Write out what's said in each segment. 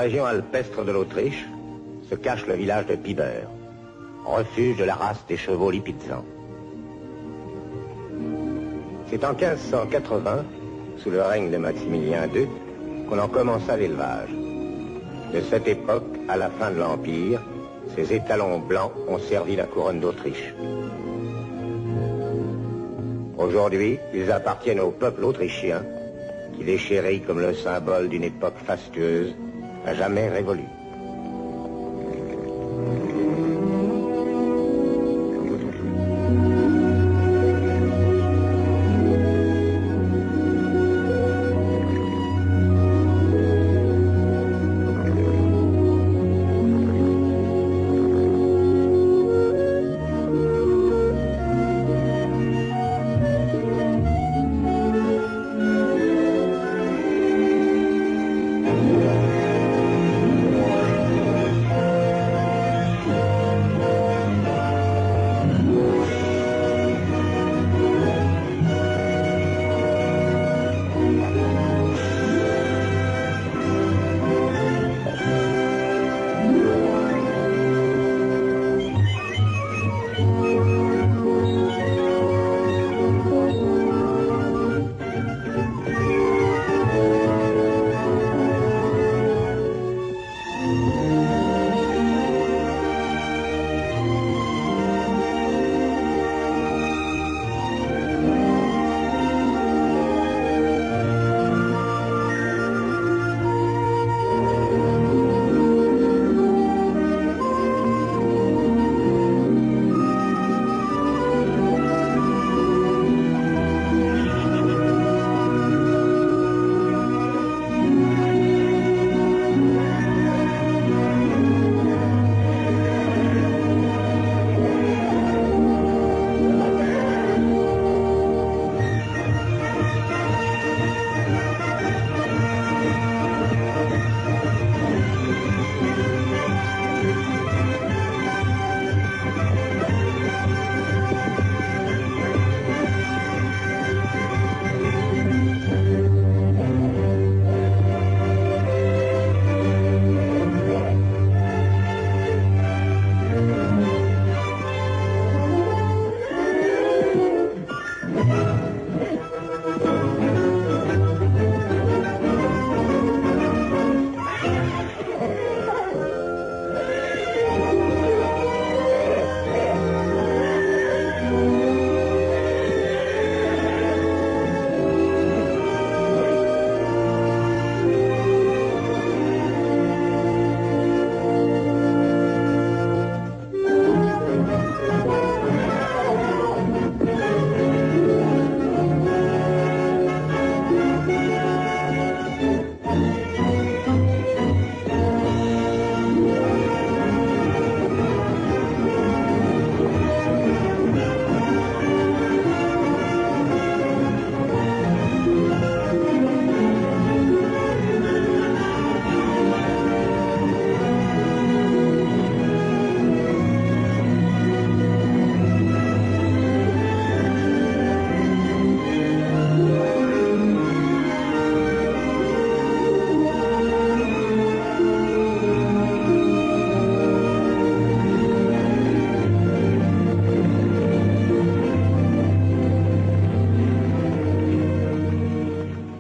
région alpestre de l'Autriche se cache le village de Piber, refuge de la race des chevaux Lipizzans. C'est en 1580, sous le règne de Maximilien II, qu'on en commença l'élevage. De cette époque à la fin de l'Empire, ces étalons blancs ont servi la couronne d'Autriche. Aujourd'hui, ils appartiennent au peuple autrichien, qui les chérit comme le symbole d'une époque fastueuse, à jamais révolue.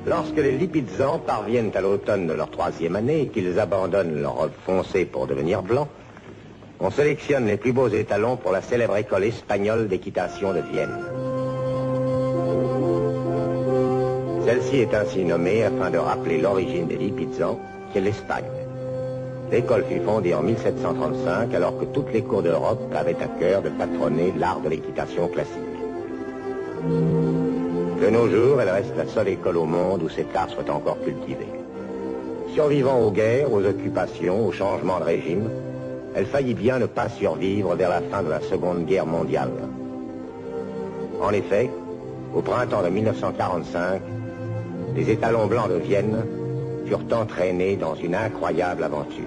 Lorsque les Lipizzans parviennent à l'automne de leur 3e année et qu'ils abandonnent leur robe foncée pour devenir blancs, on sélectionne les plus beaux étalons pour la célèbre école espagnole d'équitation de Vienne. Celle-ci est ainsi nommée afin de rappeler l'origine des Lipizzans, qui est l'Espagne. L'école fut fondée en 1735 alors que toutes les cours d'Europe avaient à cœur de patronner l'art de l'équitation classique. De nos jours, elle reste la seule école au monde où cet art soit encore cultivé. Survivant aux guerres, aux occupations, aux changements de régime, elle faillit bien ne pas survivre vers la fin de la Seconde Guerre mondiale. En effet, au printemps de 1945, les étalons blancs de Vienne furent entraînés dans une incroyable aventure.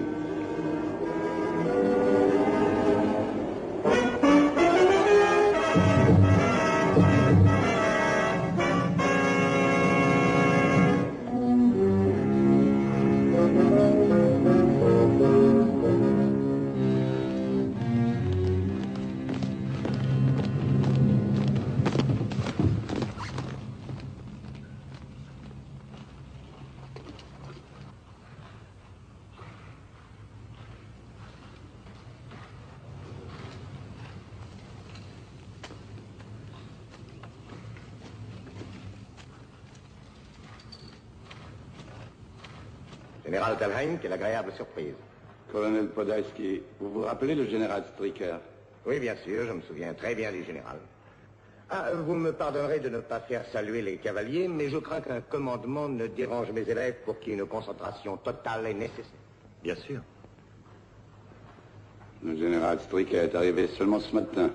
Général Talheim, quelle agréable surprise. Colonel Podolsky, vous vous rappelez le général Stricker? Oui, bien sûr, je me souviens très bien du général. Ah, vous me pardonnerez de ne pas faire saluer les cavaliers, mais je crains qu'un commandement ne dérange mes élèves pour qui une concentration totale est nécessaire. Bien sûr. Le général Stricker est arrivé seulement ce matin.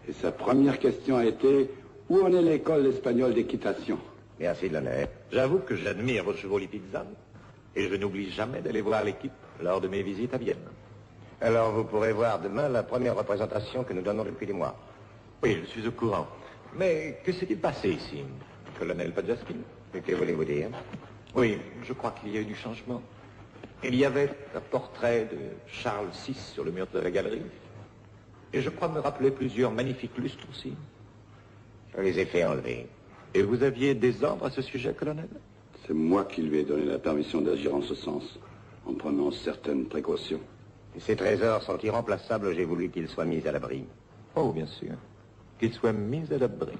Et sa première question a été, où en est l'école espagnole d'équitation? Merci de l'honneur. J'avoue que j'admire vos chevaux Lipizan. Et je n'oublie jamais d'aller voir l'équipe lors de mes visites à Vienne. Alors vous pourrez voir demain la première représentation que nous donnons depuis des mois. Oui, je suis au courant. Mais que s'est-il passé ici, colonel Podolsky? Que voulez-vous dire? Oui, je crois qu'il y a eu du changement. Il y avait un portrait de Charles VI sur le mur de la galerie. Et je crois me rappeler plusieurs magnifiques lustres aussi. Je les ai fait enlever. Et vous aviez des ordres à ce sujet, colonel? C'est moi qui lui ai donné la permission d'agir en ce sens, en prenant certaines précautions. Et ces trésors sont irremplaçables, j'ai voulu qu'ils soient mis à l'abri. Oh, bien sûr. Qu'ils soient mis à l'abri.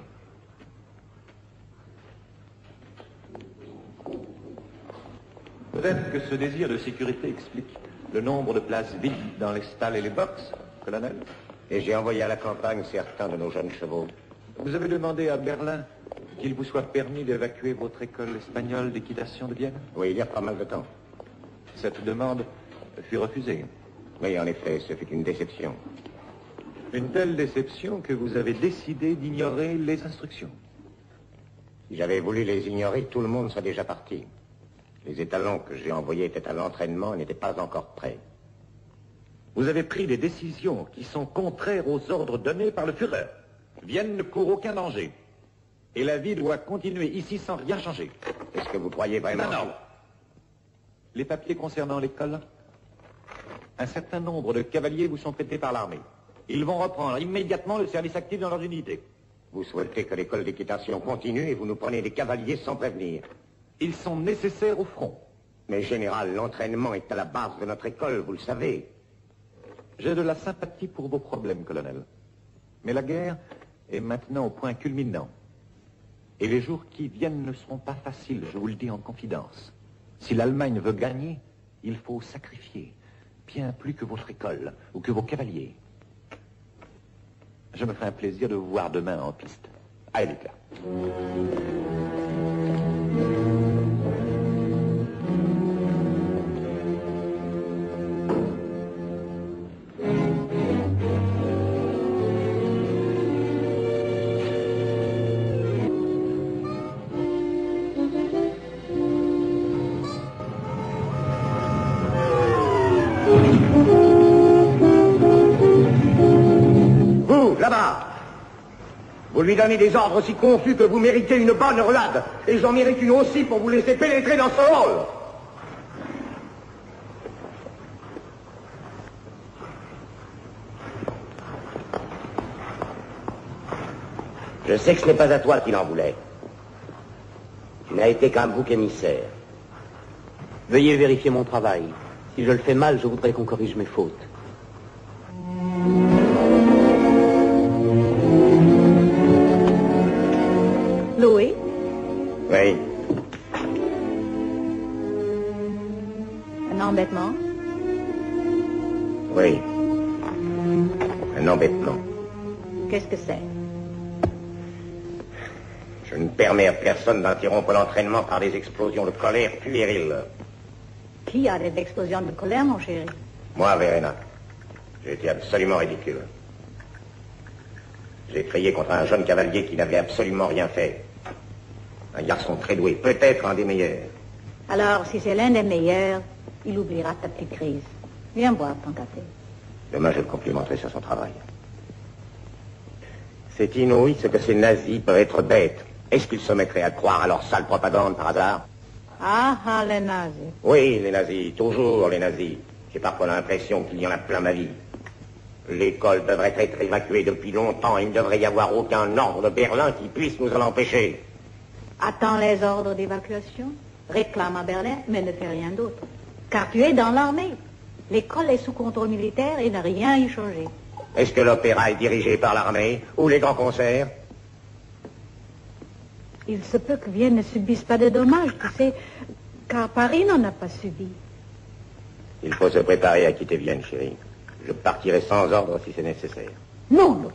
Peut-être que ce désir de sécurité explique le nombre de places vides dans les stalles et les boxes, colonel. Et j'ai envoyé à la campagne certains de nos jeunes chevaux. Vous avez demandé à Berlin qu'il vous soit permis d'évacuer votre école espagnole d'équitation de Vienne? Oui, il y a pas mal de temps. Cette demande fut refusée. Oui, en effet, ce fut une déception. Une telle déception que vous avez décidé d'ignorer les instructions. Si j'avais voulu les ignorer, tout le monde serait déjà parti. Les étalons que j'ai envoyés étaient à l'entraînement et n'étaient pas encore prêts. Vous avez pris des décisions qui sont contraires aux ordres donnés par le Führer. Vienne ne court aucun danger. Et la vie doit continuer ici sans rien changer. Est-ce que vous croyez vraiment... Non. Les papiers concernant l'école, un certain nombre de cavaliers vous sont prêtés par l'armée. Ils vont reprendre immédiatement le service actif dans leur unité. Vous souhaitez que l'école d'équitation continue et vous nous prenez des cavaliers sans prévenir. Ils sont nécessaires au front. Mais général, l'entraînement est à la base de notre école, vous le savez. J'ai de la sympathie pour vos problèmes, colonel. Mais la guerre est maintenant au point culminant. Et les jours qui viennent ne seront pas faciles, je vous le dis en confidence. Si l'Allemagne veut gagner, il faut sacrifier bien plus que votre école ou que vos cavaliers. Je me ferai un plaisir de vous voir demain en piste. Allez, Lucas. Là-bas, vous lui donnez des ordres si confus que vous méritez une bonne relade. Et j'en mérite une aussi pour vous laisser pénétrer dans ce hall. Je sais que ce n'est pas à toi qu'il en voulait. Tu n'as été qu'un bouc émissaire. Veuillez vérifier mon travail. Si je le fais mal, je voudrais qu'on corrige mes fautes. Louis? Oui. Un embêtement? Oui. Un embêtement. Qu'est-ce que c'est? Je ne permets à personne d'interrompre l'entraînement par des explosions de colère puériles. Qui a des explosions de colère, mon chéri? Moi, Verena, j'ai été absolument ridicule. J'ai crié contre un jeune cavalier qui n'avait absolument rien fait. Un garçon très doué, peut-être un des meilleurs. Alors, si c'est l'un des meilleurs, il oubliera ta petite crise. Viens boire ton café. Demain, je le complimenterai sur son travail. C'est inouï ce que ces nazis peuvent être bêtes. Est-ce qu'ils se mettraient à croire à leur sale propagande par hasard? Ah, les nazis. Oui, les nazis, toujours les nazis. J'ai parfois l'impression qu'il y en a plein ma vie. L'école devrait être évacuée depuis longtemps. Il ne devrait y avoir aucun ordre de Berlin qui puisse nous en empêcher. Attends les ordres d'évacuation, réclame à Berlin, mais ne fais rien d'autre. Car tu es dans l'armée. L'école est sous contrôle militaire et n'a rien y changé. Est-ce que l'opéra est dirigé par l'armée ou les grands concerts? Il se peut que Vienne ne subisse pas de dommages, tu sais, car Paris n'en a pas subi. Il faut se préparer à quitter Vienne, chérie. Je partirai sans ordre si c'est nécessaire. Non, non.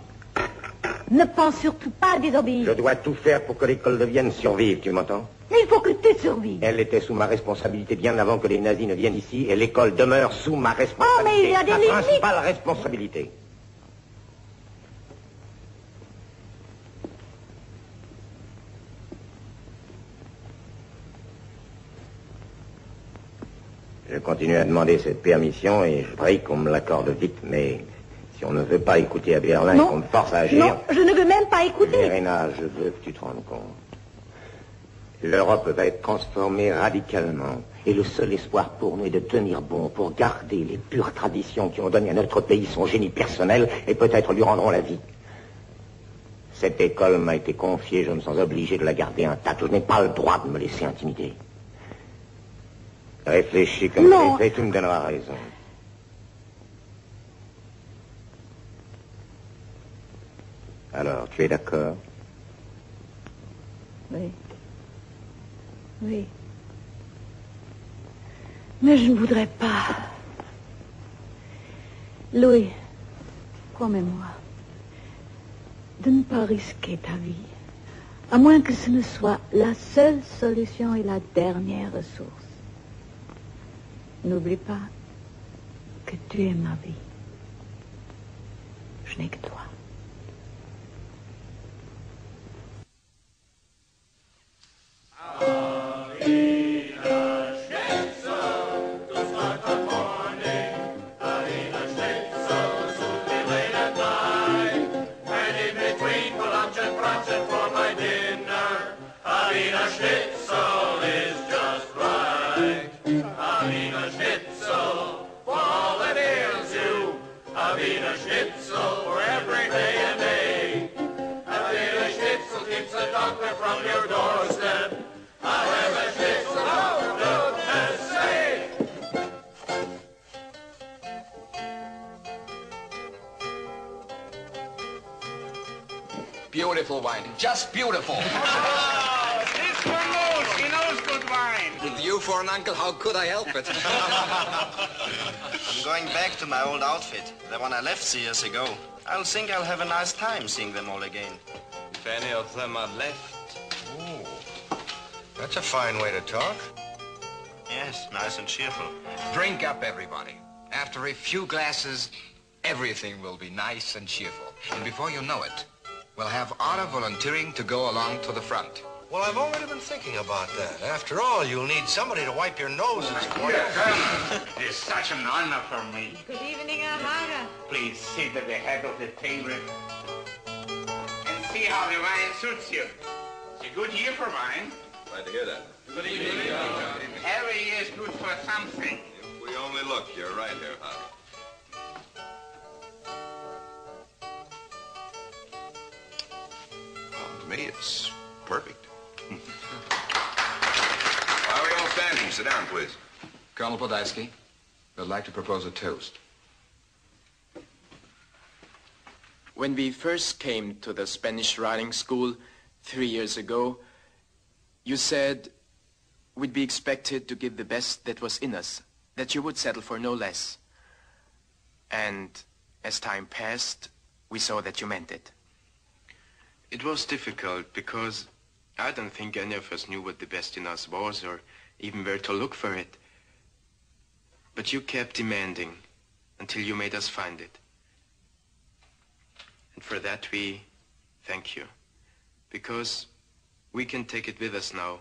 Ne pense surtout pas à désobéir. Je dois tout faire pour que l'école de Vienne survive, tu m'entends? Mais il faut que tu survives. Elle était sous ma responsabilité bien avant que les nazis ne viennent ici, et l'école demeure sous ma responsabilité. Oh, mais il y a des limites. Ma principale responsabilité. Je continue à demander cette permission et je prie qu'on me l'accorde vite, mais si on ne veut pas écouter à Berlin et qu'on me force à agir... Non, je ne veux même pas écouter. Verena, je veux que tu te rendes compte. L'Europe va être transformée radicalement. Et le seul espoir pour nous est de tenir bon, pour garder les pures traditions qui ont donné à notre pays son génie personnel et peut-être lui rendront la vie. Cette école m'a été confiée, je me sens obligé de la garder intacte. Je n'ai pas le droit de me laisser intimider. Réfléchis comme je l'ai fait, tu me donneras raison. Alors, tu es d'accord? Oui. Oui. Mais je ne voudrais pas. Louis, promets-moi de ne pas risquer ta vie, à moins que ce ne soit la seule solution et la dernière ressource. N'oublie pas que tu es ma vie. Je n'ai que toi. Beautiful wine, just beautiful. Oh, this for Moose. He knows good wine. With you for an uncle, how could I help it? I'm going back to my old outfit, the one I left 3 years ago. I'll think I'll have a nice time seeing them all again. If any of them are left. Oh, that's a fine way to talk. Yes, nice and cheerful. Drink up, everybody. After a few glasses, everything will be nice and cheerful. And before you know it, we'll have Otto volunteering to go along to the front. Well, I've already been thinking about that. After all, you'll need somebody to wipe your nose and support. It is such an honor for me. Good evening, Amaga. Please sit at the head of the table and see how the wine suits you. It's a good year for wine. Glad to hear that. Good evening. Every year is good for something. If we only look, you're right here, Harry. To me, it's perfect. Why are we all standing? Sit down, please. Colonel Podolsky, I'd like to propose a toast. When we first came to the Spanish riding school 3 years ago, you said we'd be expected to give the best that was in us, that you would settle for no less. And as time passed, we saw that you meant it. It was difficult because I don't think any of us knew what the best in us was or even where to look for it. But you kept demanding until you made us find it. And for that we thank you, because we can take it with us now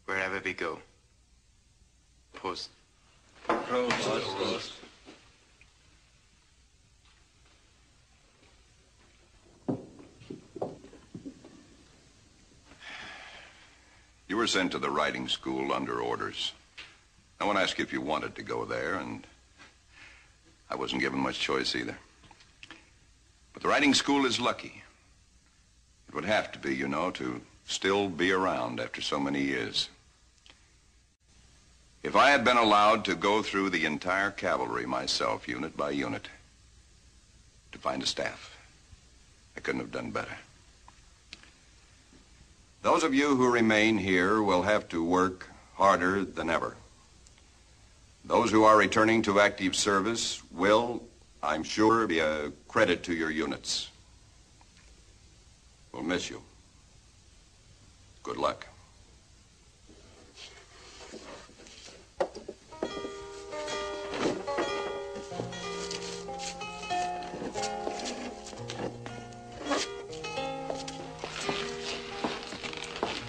wherever we go. Prost. Prost. You were sent to the riding school under orders. No one asked you if you wanted to go there, and I wasn't given much choice either. But the riding school is lucky. It would have to be, you know, to still be around after so many years. If I had been allowed to go through the entire cavalry myself, unit by unit, to find a staff, I couldn't have done better. Those of you who remain here will have to work harder than ever. Those who are returning to active service will, I'm sure, be a credit to your units. We'll miss you. Good luck.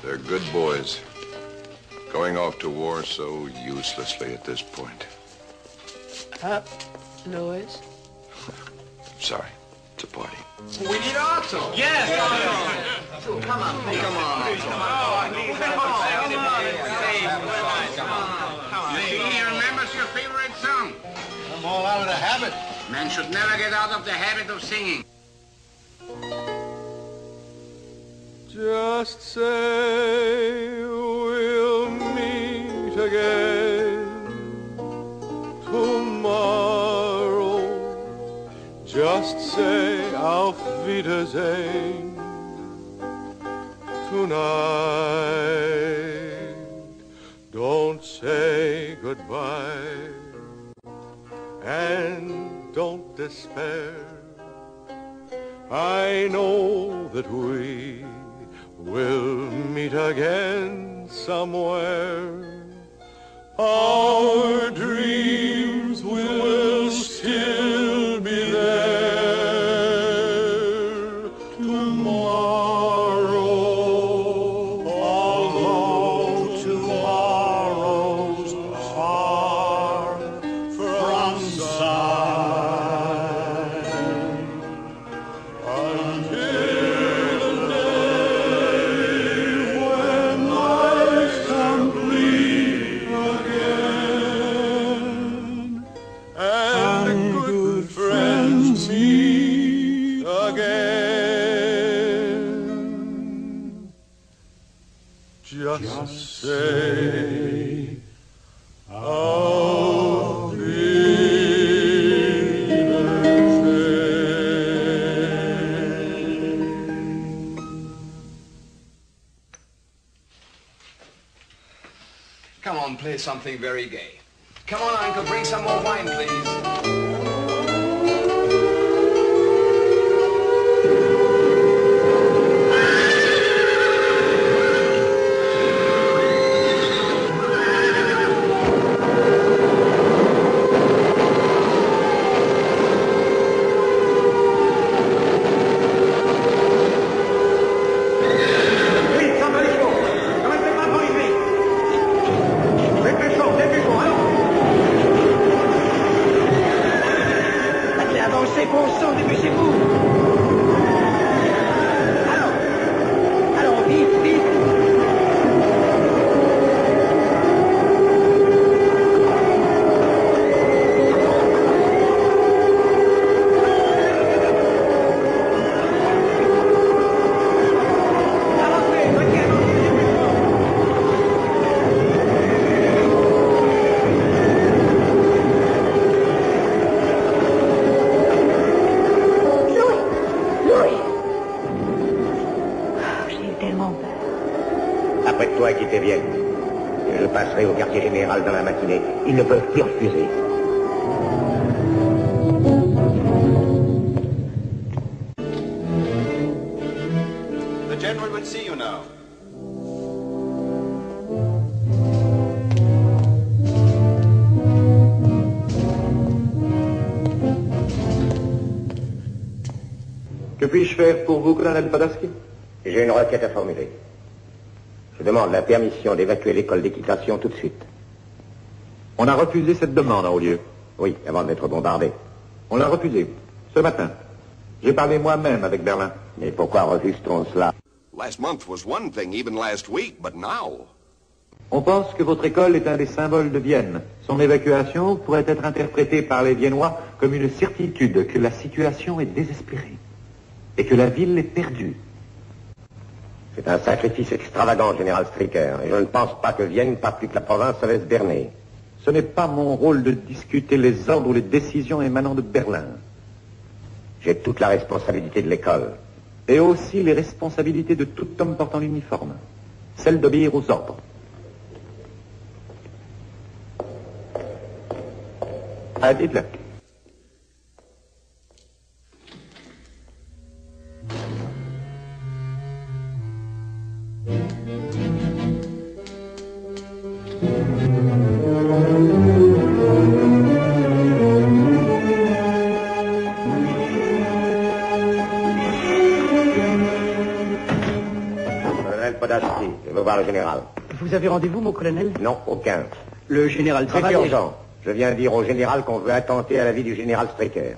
They're good boys. Going off to war so uselessly at this point. Louis? Sorry. It's a party. We need Otto. Yes. Come on. Come on. He remembers your favorite song. I'm all out of the habit. Man should never get out of the habit of singing. Just say we'll meet again tomorrow. Just say auf Wiedersehen tonight. Don't say goodbye and don't despair. I know that we will meet again somewhere. Our dreams will still be there tomorrow. Although tomorrow's far from sight, until the day when life's complete again, and good friends meet again. Just say auf Wiedersehen. Come on, play something very gay. Come on, Uncle, bring some more wine, please. Apprête-toi qu'ils te viennent. Je passerai au quartier général dans la matinée. Ils ne peuvent plus refuser. The general will see you now. Que puis-je faire pour vous, colonel Podolsky? J'ai une requête à formuler. Je demande la permission d'évacuer l'école d'équitation tout de suite. On a refusé cette demande en haut lieu. Oui, avant d'être bombardé. On l'a refusé, ce matin. J'ai parlé moi-même avec Berlin. Mais pourquoi refuse-t-on cela? Last month was one thing, even last week, but now... On pense que votre école est un des symboles de Vienne. Son évacuation pourrait être interprétée par les Viennois comme une certitude que la situation est désespérée et que la ville est perdue. C'est un sacrifice extravagant, général Stricker, et je ne pense pas que Vienne, pas plus que la province, se laisse berner. Ce n'est pas mon rôle de discuter les ordres ou les décisions émanant de Berlin. J'ai toute la responsabilité de l'école. Et aussi les responsabilités de tout homme portant l'uniforme. Celle d'obéir aux ordres. Ah, dites-le. Colonel Podashki, je veux voir le général. Vous avez rendez-vous, mon colonel? Non, aucun. Le général C'est travaille. urgent. Je viens dire au général qu'on veut attenter à la vie du général Stricker.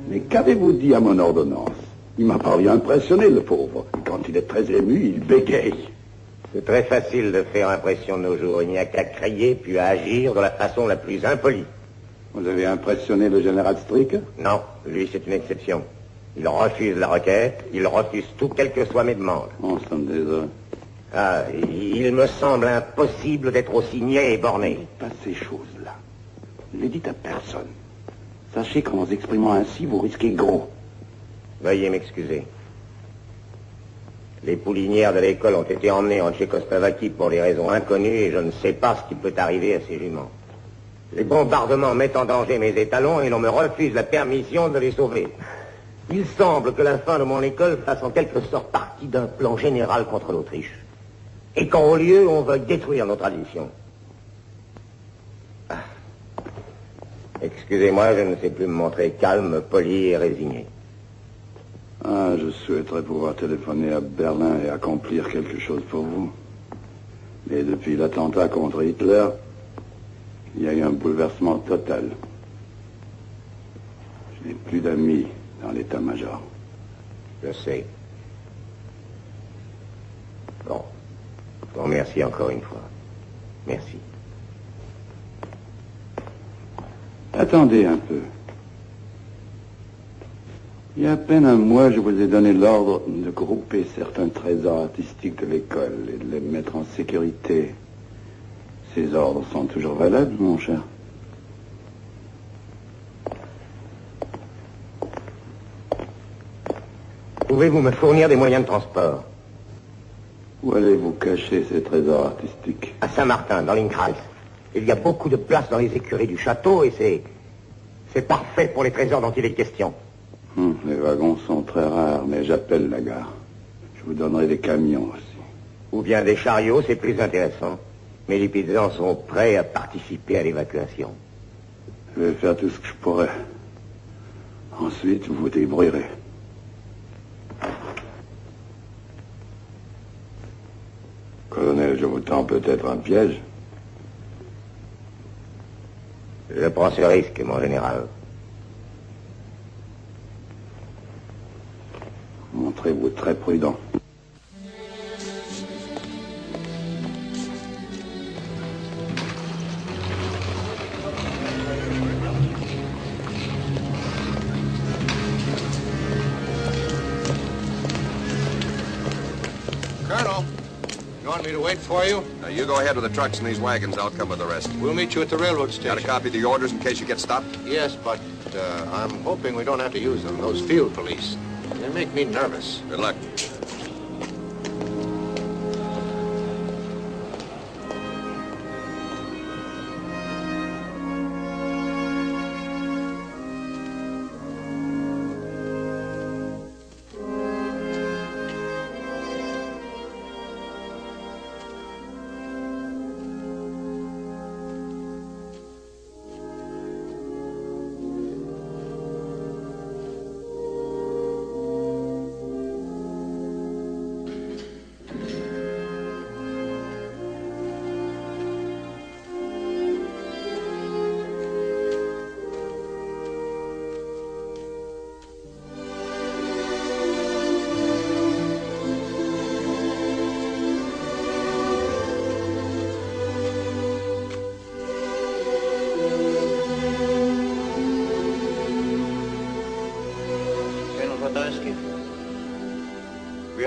Mais qu'avez-vous dit à mon ordonnance? Il m'a paru impressionné, le pauvre. Quand il est très ému, il bégaye. C'est très facile de faire impression de nos jours. Il n'y a qu'à crier puis à agir de la façon la plus impolie. Vous avez impressionné le général Stricker? Non, lui c'est une exception. Il refuse la requête, il refuse tout, quelles que soient mes demandes. Oh, ça me désole. Ah, il me semble impossible d'être aussi niais et borné. Pas ces choses-là. Ne les dites à personne. Sachez qu'en vous exprimant ainsi, vous risquez gros. Veuillez m'excuser. Les poulinières de l'école ont été emmenées en Tchécoslovaquie pour des raisons inconnues et je ne sais pas ce qui peut arriver à ces juments. Les bombardements mettent en danger mes étalons et l'on me refuse la permission de les sauver. Il semble que la fin de mon école fasse en quelque sorte partie d'un plan général contre l'Autriche. Et qu'en haut lieu, on veuille détruire nos traditions. Ah. Excusez-moi, je ne sais plus me montrer calme, poli et résigné. Ah, je souhaiterais pouvoir téléphoner à Berlin et accomplir quelque chose pour vous. Mais depuis l'attentat contre Hitler, il y a eu un bouleversement total. Je n'ai plus d'amis dans l'état-major. Je sais. Bon. Je vous remercie encore une fois. Merci. Attendez un peu. Il y a à peine un mois, je vous ai donné l'ordre de grouper certains trésors artistiques de l'école et de les mettre en sécurité. Ces ordres sont toujours valables, mon cher. Pouvez-vous me fournir des moyens de transport? Où allez-vous cacher ces trésors artistiques? À Saint-Martin, dans l'Innkreis. Il y a beaucoup de place dans les écuries du château et c'est parfait pour les trésors dont il est question. Les wagons sont très rares, mais j'appelle la gare. Je vous donnerai des camions aussi. Ou bien des chariots, c'est plus intéressant. Mais les paysans sont prêts à participer à l'évacuation. Je vais faire tout ce que je pourrai. Ensuite, vous vous débrouillerez. Colonel, je vous tends peut-être un piège. Je prends ce risque, mon général. Montrez-vous très prudent. Colonel, you want me to wait for you? Now, you go ahead with the trucks and these wagons. I'll come with the rest. We'll meet you at the railroad station. Got a copy of the orders in case you get stopped? Yes, but I'm hoping we don't have to use them, those field police. They make me nervous. Good luck.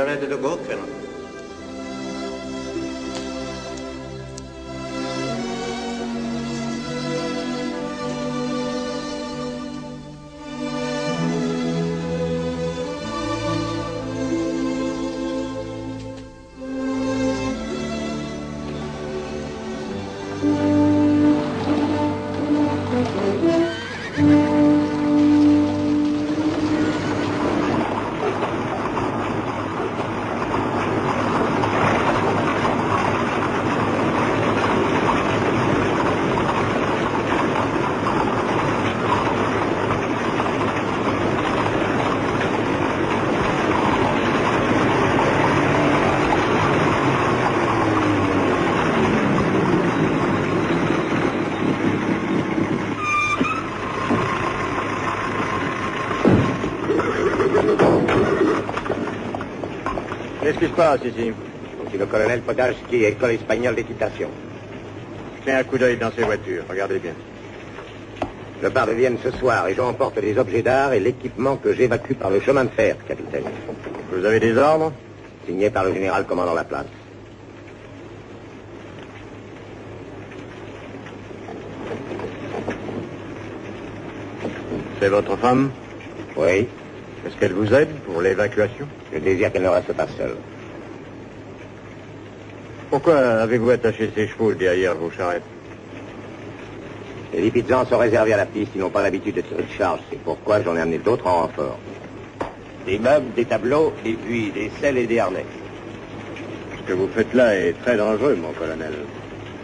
are ready to go, Colonel. Qu'est-ce qui se passe ici? C'est le colonel Podolski, école espagnole d'équitation. Jetez un coup d'œil dans ces voitures, regardez bien. Je pars de Vienne ce soir et j'emporte des objets d'art et l'équipement que j'évacue par le chemin de fer, capitaine. Vous avez des ordres? Signé par le général commandant la place. C'est votre femme? Oui. Est-ce qu'elle vous aide pour l'évacuation? Je désire qu'elle ne reste pas seule. Pourquoi avez-vous attaché ces chevaux derrière vos charrettes? Les Lipizans sont réservés à la piste, ils n'ont pas l'habitude de tirer de charge. C'est pourquoi j'en ai amené d'autres en renfort. Des meubles, des tableaux, et puis des selles et des harnais. Ce que vous faites là est très dangereux, mon colonel.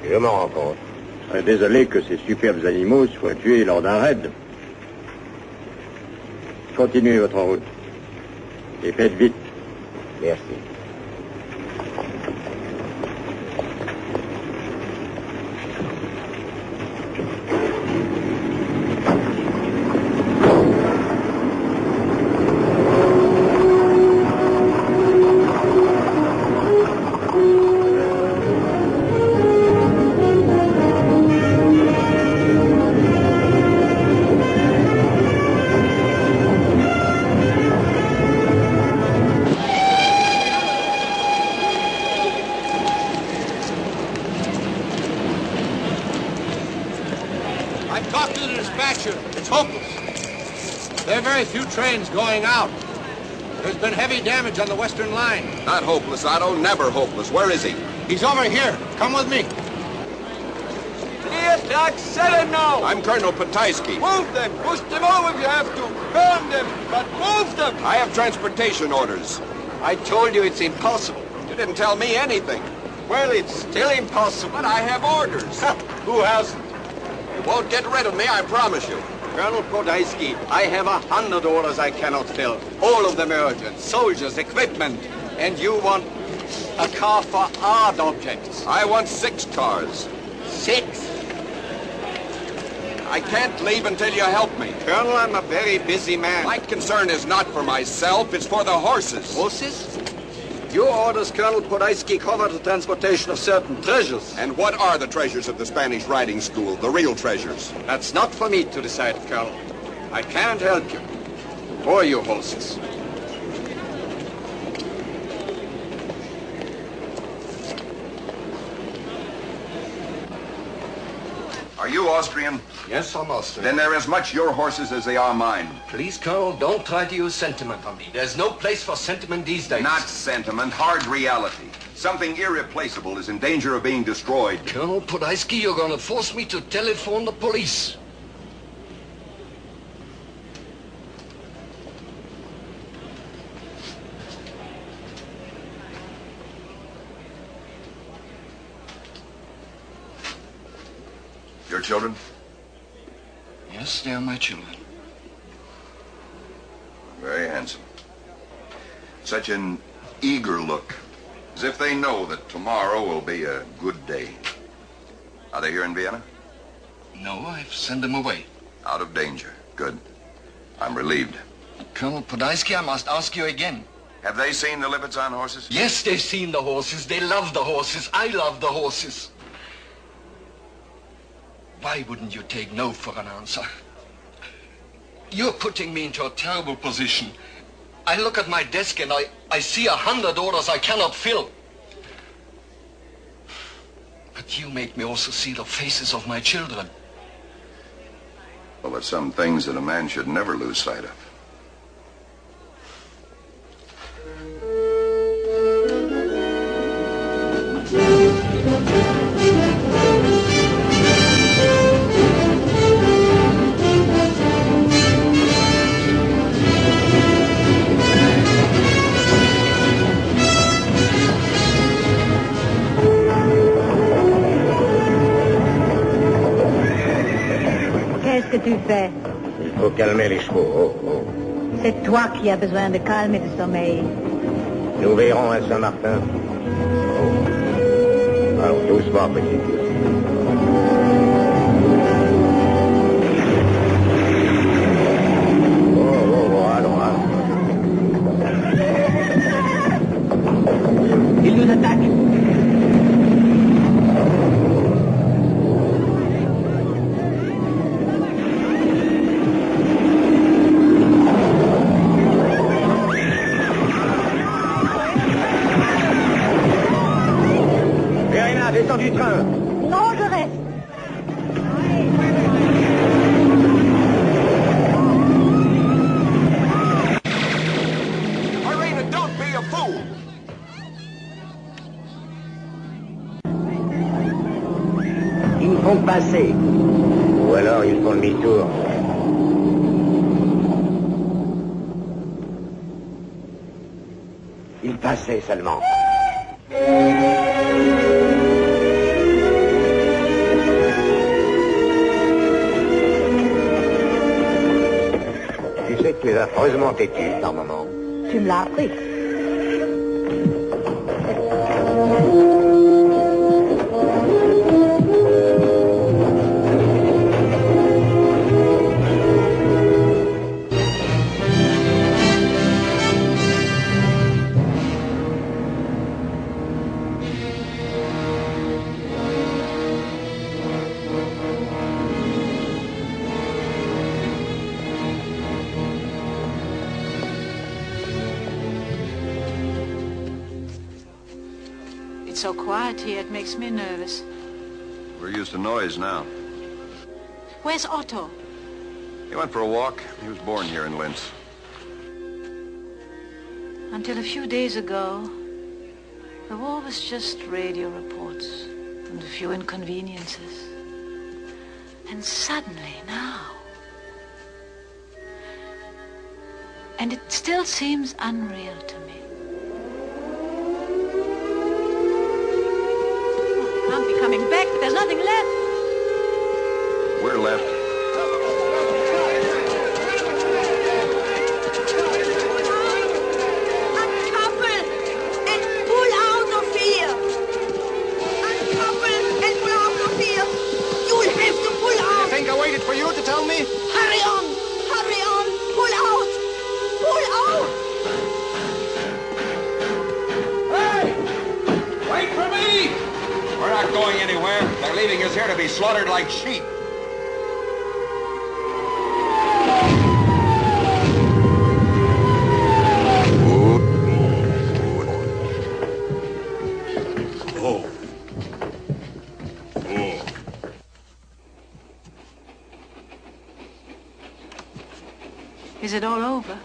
Je m'en rends compte. Je serais désolé que ces superbes animaux soient tués lors d'un raid. Continuez votre route. Et faites vite. Merci. I've talked to the dispatcher. It's hopeless. There are very few trains going out. There's been heavy damage on the Western line. Not hopeless, Otto. Never hopeless. Where is he? He's over here. Come with me. Clear track, set him now! I'm Colonel Pataisky. Move them! Push them over if you have to! Burn them! But move them! I have transportation orders. I told you it's impossible. You didn't tell me anything. Well, it's still impossible. But I have orders. Who hasn't? You won't get rid of me, I promise you. Colonel Podolski, I have 100 orders I cannot fill. All of them urgent. Soldiers, equipment. And you want a car for art objects. I want 6 cars. 6? I can't leave until you help me. Colonel, I'm a very busy man. My concern is not for myself, it's for the horses. Horses? Your orders, Colonel Podolski, cover the transportation of certain treasures. And what are the treasures of the Spanish riding school, the real treasures? That's not for me to decide, Colonel. I can't help you. Or your horses. Are you Austrian? Yes, I'm Austrian. Then they're as much your horses as they are mine. Please, Colonel, don't try to use sentiment on me. There's no place for sentiment these days. Not sentiment, hard reality. Something irreplaceable is in danger of being destroyed. Colonel Podolski, you're going to force me to telephone the police. Your children? Yes, they are my children. Very handsome. Such an eager look, as if they know that tomorrow will be a good day. Are they here in Vienna? No, I've sent them away. Out of danger. Good. I'm relieved. Colonel Podolski, I must ask you again. Have they seen the Lipizan horses? Yes, they've seen the horses. They love the horses. I love the horses. Why wouldn't you take no for an answer? You're putting me into a terrible position. I look at my desk and I see 100 orders I cannot fill. But you make me also see the faces of my children. Well, there's some things that a man should never lose sight of. Qu'est-ce que tu fais? Il faut calmer les chevaux. Oh, oh. C'est toi qui as besoin de calme et de sommeil. Nous verrons à Saint-Martin. Oh. Alors, doucement, petit. Il nous attaque. Verena, descends du train. Non, je reste. Irina, don't be a fool. Ils me font passer. Ou alors ils font demi-tour. Ils passaient seulement. Tu sais que tu es affreusement têtu par moment. Tu me l'as appris. It's so quiet here, it makes me nervous. We're used to noise now. Where's Otto? He went for a walk. He was born here in Linz. Until a few days ago, the war was just radio reports and a few inconveniences. And suddenly, now... And it still seems unreal to me. Oh, I can't be coming back, but there's nothing left. We're left. Uncouple and pull out of here. Uncouple and pull out of here. You'll have to pull out. I think I waited for you to tell me. Hurry on. Hurry on. Pull out. Pull out. Hey! Wait for me! We're not going anywhere. They're leaving us here to be slaughtered like sheep. Is it all over?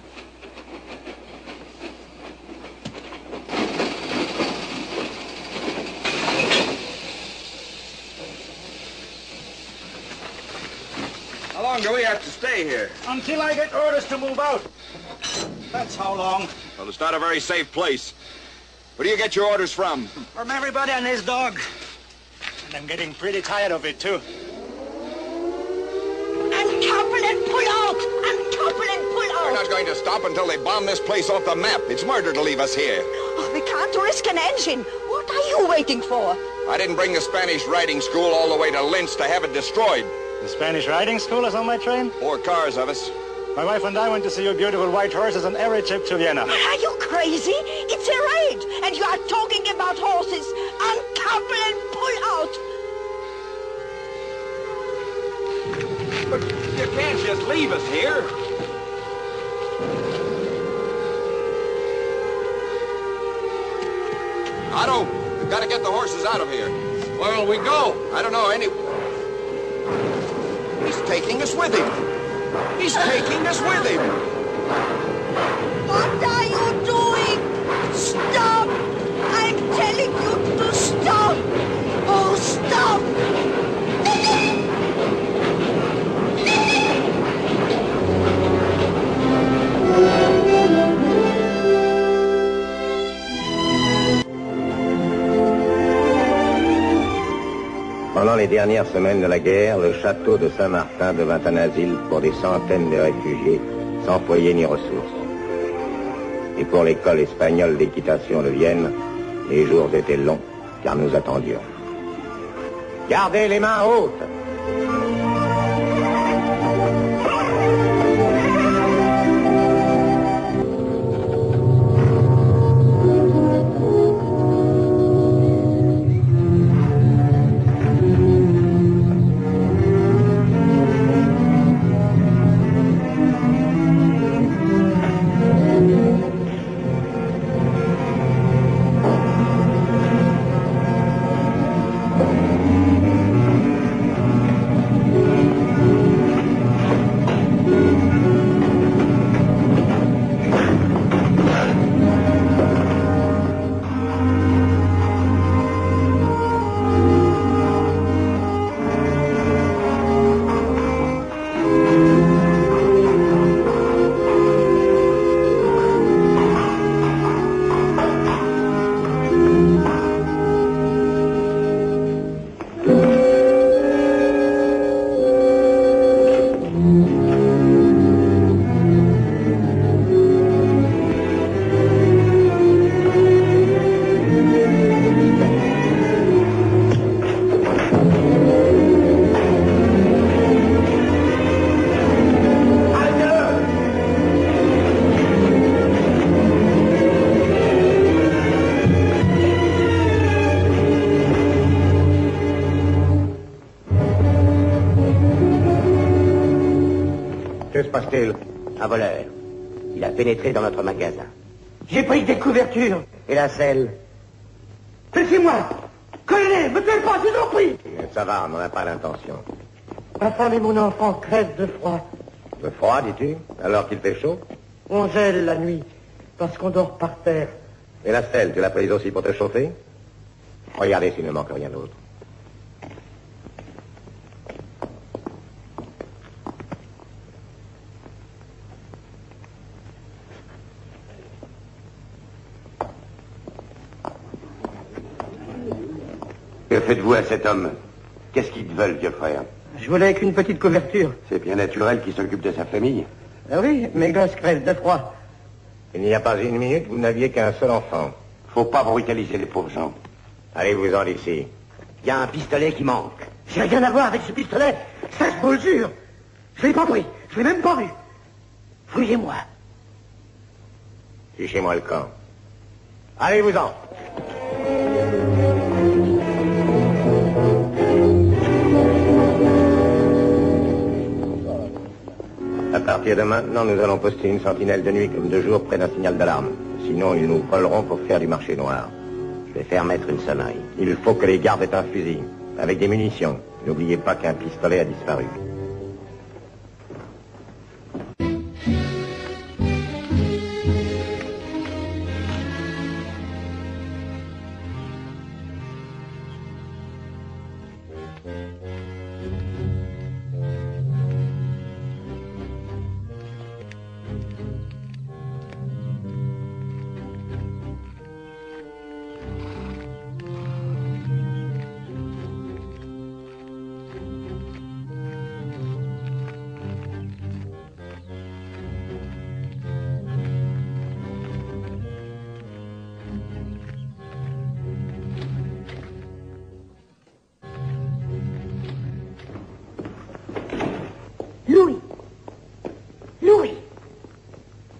How long do we have to stay here? Until I get orders to move out. That's how long. Well, it's not a very safe place. Where do you get your orders from? From everybody and his dog. And I'm getting pretty tired of it, too. Uncouple and pull out. Uncouple and pull out. We're not going to stop until they bomb this place off the map. It's murder to leave us here. Oh, we can't risk an engine. What are you waiting for? I didn't bring the Spanish riding school all the way to Linz to have it destroyed. The Spanish riding school is on my train? 4 cars of us. My wife and I went to see your beautiful white horses on every trip to Vienna. Are you crazy? It's a raid, and you are talking about horses. Uncouple and pull out. But you can't just leave us here. us out of here. Where'll we go? I don't know any... He's taking us with him. He's taking us with him. What are you doing? Stop! I'm telling you to stop! Oh, stop! Pendant les dernières semaines de la guerre, le château de Saint-Martin devint un asile pour des centaines de réfugiés sans foyer ni ressources. Et pour l'école espagnole d'équitation de Vienne, les jours étaient longs, car nous attendions. Gardez les mains hautes! Que se passe-t-il? Un voleur. Il a pénétré dans notre magasin. J'ai pris des couvertures. Et la selle? Laissez-moi! Colonel, me tuez pas, je vous en prie! Ça va, on n'en a pas l'intention. Ma femme et mon enfant crèvent de froid. De froid, dis-tu? Alors qu'il fait chaud? On gèle la nuit, parce qu'on dort par terre. Et la selle, tu l'as prise aussi pour te chauffer? Regardez s'il ne manque rien d'autre. Que faites-vous à cet homme? Qu'est-ce qu'ils te veulent, vieux frère? Je voulais qu'une petite couverture. C'est bien naturel qu'il s'occupe de sa famille. Ah oui, mes gosses crèvent de froid. Il n'y a pas une minute, vous n'aviez qu'un seul enfant. Faut pas brutaliser les pauvres gens. Allez-vous-en d'ici. Il y a un pistolet qui manque. J'ai rien à voir avec ce pistolet. Ça, je vous le jure. Je l'ai pas pris. Je l'ai même pas vu. Fouillez-moi. Fichez-moi le camp. Allez-vous-en. À partir de maintenant, nous allons poster une sentinelle de nuit comme de jour près d'un signal d'alarme. Sinon, ils nous voleront pour faire du marché noir. Je vais faire mettre une sonnerie. Il faut que les gardes aient un fusil, avec des munitions. N'oubliez pas qu'un pistolet a disparu.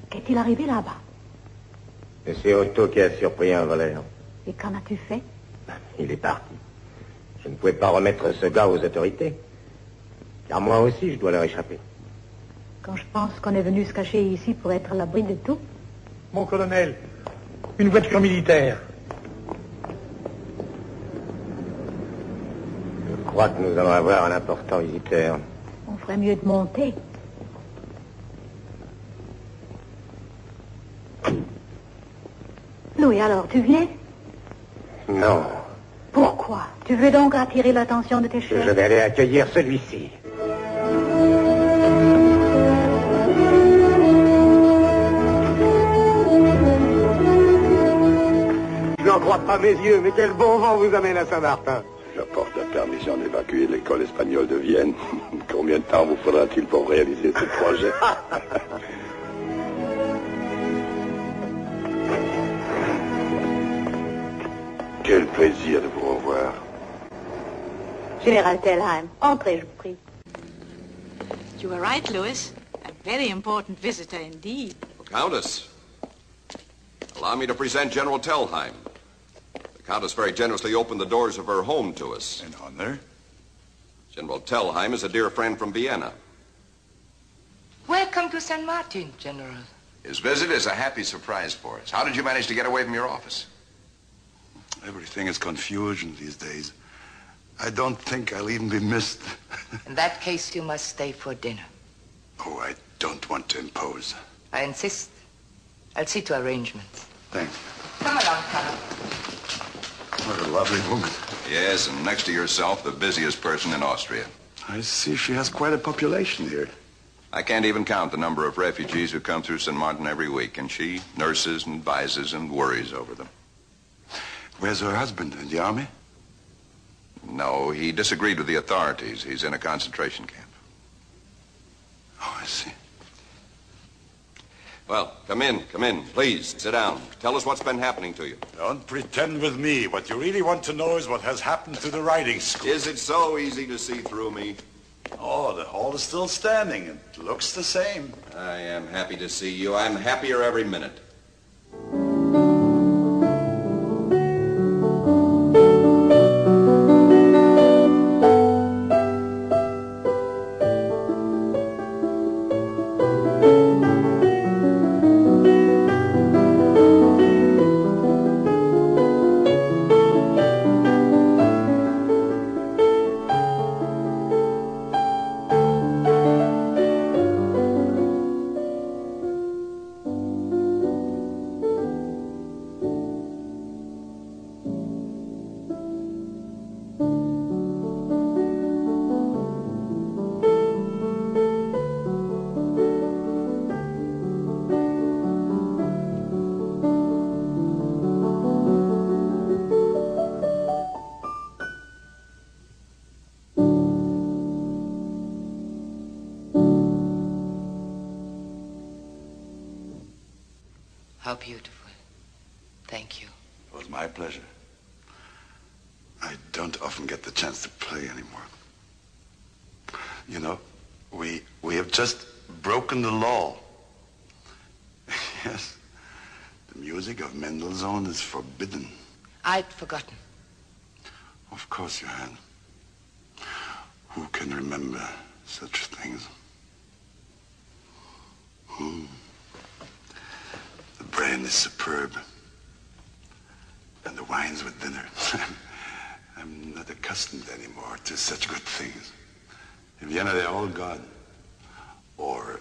Qu'est-il arrivé là-bas? Et c'est Otto qui a surpris un voleur. Et qu'en as-tu fait? Il est parti. Je ne pouvais pas remettre ce gars aux autorités. Car moi aussi, je dois leur échapper. Quand je pense qu'on est venu se cacher ici pour être à l'abri de tout. Mon colonel, une voiture militaire. crois que nous allons avoir un important visiteur. On ferait mieux de monter. Louis, alors, tu viens? Non. Pourquoi? Tu veux donc attirer l'attention de tes chefs? Je vais aller accueillir celui-ci. Je n'en crois pas mes yeux, mais quel bon vent vous amène à Saint-Martin. J'apporte la permission d'évacuer l'école espagnole de Vienne. Combien de temps vous faudra-t-il pour réaliser ce projet? Quel plaisir de vous revoir. Général Telheim, entrez, je vous prie. You were right, Louis. A very important visitor indeed. Countess, allow me to present General Telheim. The Countess very generously opened the doors of her home to us. An honor. General Telheim is a dear friend from Vienna. Welcome to San Martin, General. His visit is a happy surprise for us. How did you manage to get away from your office? Everything is confusion these days. I don't think I'll even be missed. In that case, you must stay for dinner. Oh, I don't want to impose. I insist. I'll see to arrangements. Thanks. Come along, Colonel. What a lovely woman. Yes, and next to yourself, the busiest person in Austria. I see she has quite a population here. I can't even count the number of refugees who come through St. Martin every week, and she nurses and advises and worries over them. Where's her husband? In the army? No, he disagreed with the authorities. He's in a concentration camp. Oh, I see. Well, come in, please, sit down. Tell us what's been happening to you. Don't pretend with me. What you really want to know is what has happened to the riding school. Is it so easy to see through me? Oh, the hall is still standing. It looks the same. I am happy to see you. I'm happier every minute. How beautiful. Thank you. It was my pleasure. I don't often get the chance to play anymore. You know, we have just broken the law. Yes. The music of Mendelssohn is forbidden. I'd forgotten. Of course you had. Who can remember such things? The brain is superb. And the wine's with dinner. I'm not accustomed anymore to such good things. In Vienna, they're all gone. Or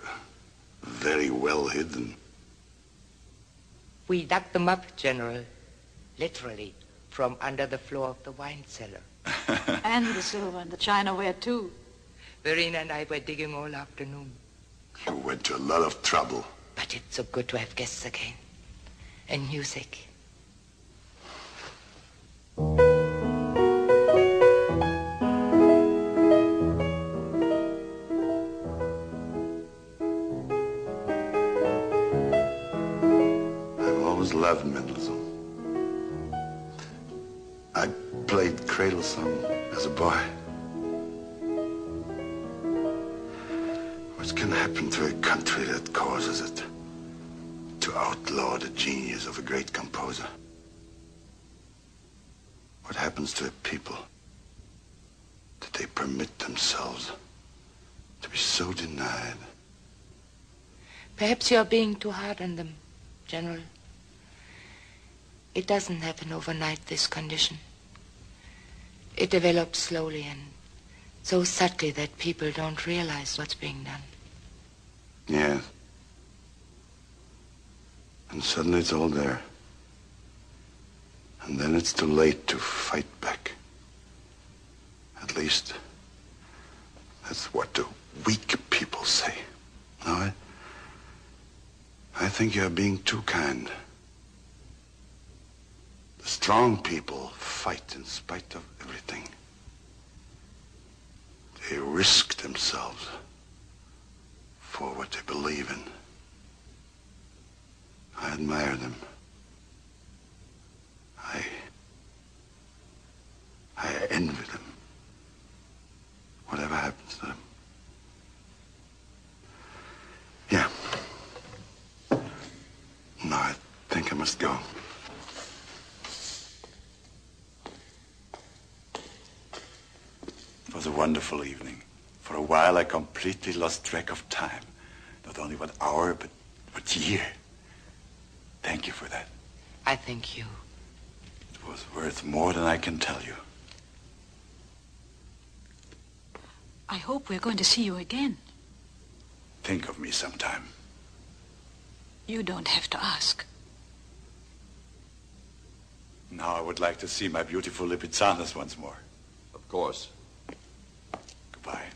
very well hidden. We dug them up, General. Literally, from under the floor of the wine cellar. And the silver and the chinaware, too. Verena and I were digging all afternoon. You went to a lot of trouble. But it's so good to have guests again. And music. I've always loved Mendelssohn. I played cradle song as a boy. What can happen to a country that causes it to outlaw the genius of a great composer? What happens to a people that they permit themselves to be so denied? Perhaps you're being too hard on them, General. It doesn't happen overnight, this condition. It develops slowly and So subtly that people don't realize what's being done. Yes. And suddenly it's all there. And then it's too late to fight back. At least, that's what the weak people say. No, I think you're being too kind. The strong people fight in spite of everything. They risk themselves for what they believe in. I admire them. I envy them. Whatever happens to them. Yeah. No, I think I must go. It was a wonderful evening. For a while, I completely lost track of time. Not only what hour, but what year. Thank you for that. I thank you. It was worth more than I can tell you. I hope we're going to see you again. Think of me sometime. You don't have to ask. Now I would like to see my beautiful Lipizzanas once more. Of course. Goodbye.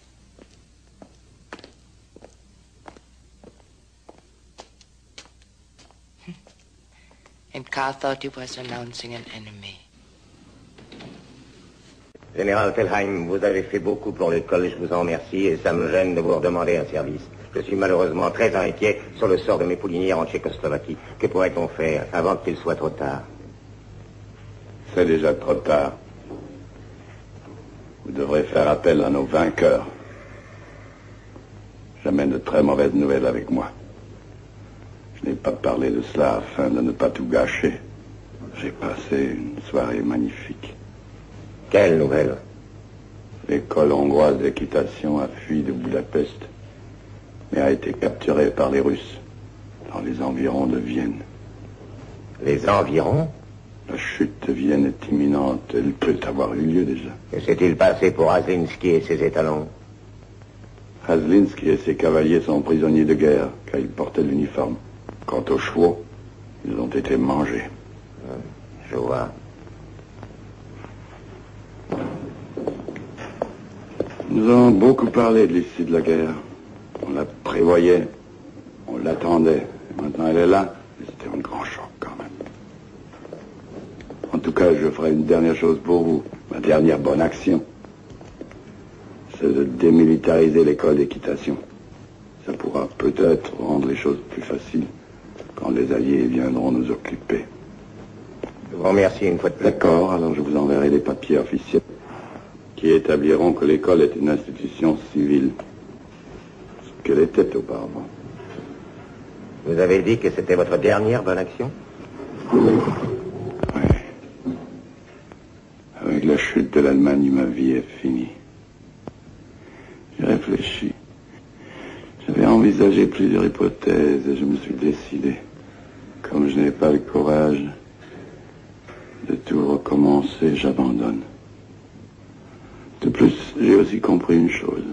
And Carl thought he was announcing an enemy. Général Telheim, vous avez fait beaucoup pour l'école, je vous en remercie, et ça me gêne de vous redemander un service. Je suis malheureusement très inquiet sur le sort de mes poulinières en Tchécoslovaquie. Que pourrait-on faire avant qu'il soit trop tard? C'est déjà trop tard. Vous devrez faire appel à nos vainqueurs. J'amène de très mauvaises nouvelles avec moi. Je n'ai pas parlé de cela afin de ne pas tout gâcher. J'ai passé une soirée magnifique. Quelle nouvelle? L'école hongroise d'équitation a fui de Budapest, mais a été capturée par les Russes dans les environs de Vienne. Les environs? La chute de Vienne est imminente. Elle peut avoir eu lieu déjà. Que s'est-il passé pour Haslinski et ses étalons? Haslinski et ses cavaliers sont prisonniers de guerre, car ils portaient l'uniforme. Quant aux chevaux, ils ont été mangés. Je vois. Nous avons beaucoup parlé de l'issue de la guerre. On la prévoyait, on l'attendait. Maintenant, elle est là. Mais c'était un grand choc, quand même. En tout cas, je ferai une dernière chose pour vous. Ma dernière bonne action. C'est de démilitariser l'école d'équitation. Ça pourra peut-être rendre les choses plus faciles quand les Alliés viendront nous occuper. Je vous remercie une fois de plus. D'accord, alors je vous enverrai les papiers officiels qui établiront que l'école est une institution civile. Ce qu'elle était auparavant. Vous avez dit que c'était votre dernière bonne action? Oui. Avec la chute de l'Allemagne, ma vie est finie. J'ai réfléchi. J'avais envisagé plusieurs hypothèses et je me suis décidé. Comme je n'ai pas le courage de tout recommencer, j'abandonne. De plus, j'ai aussi compris une chose.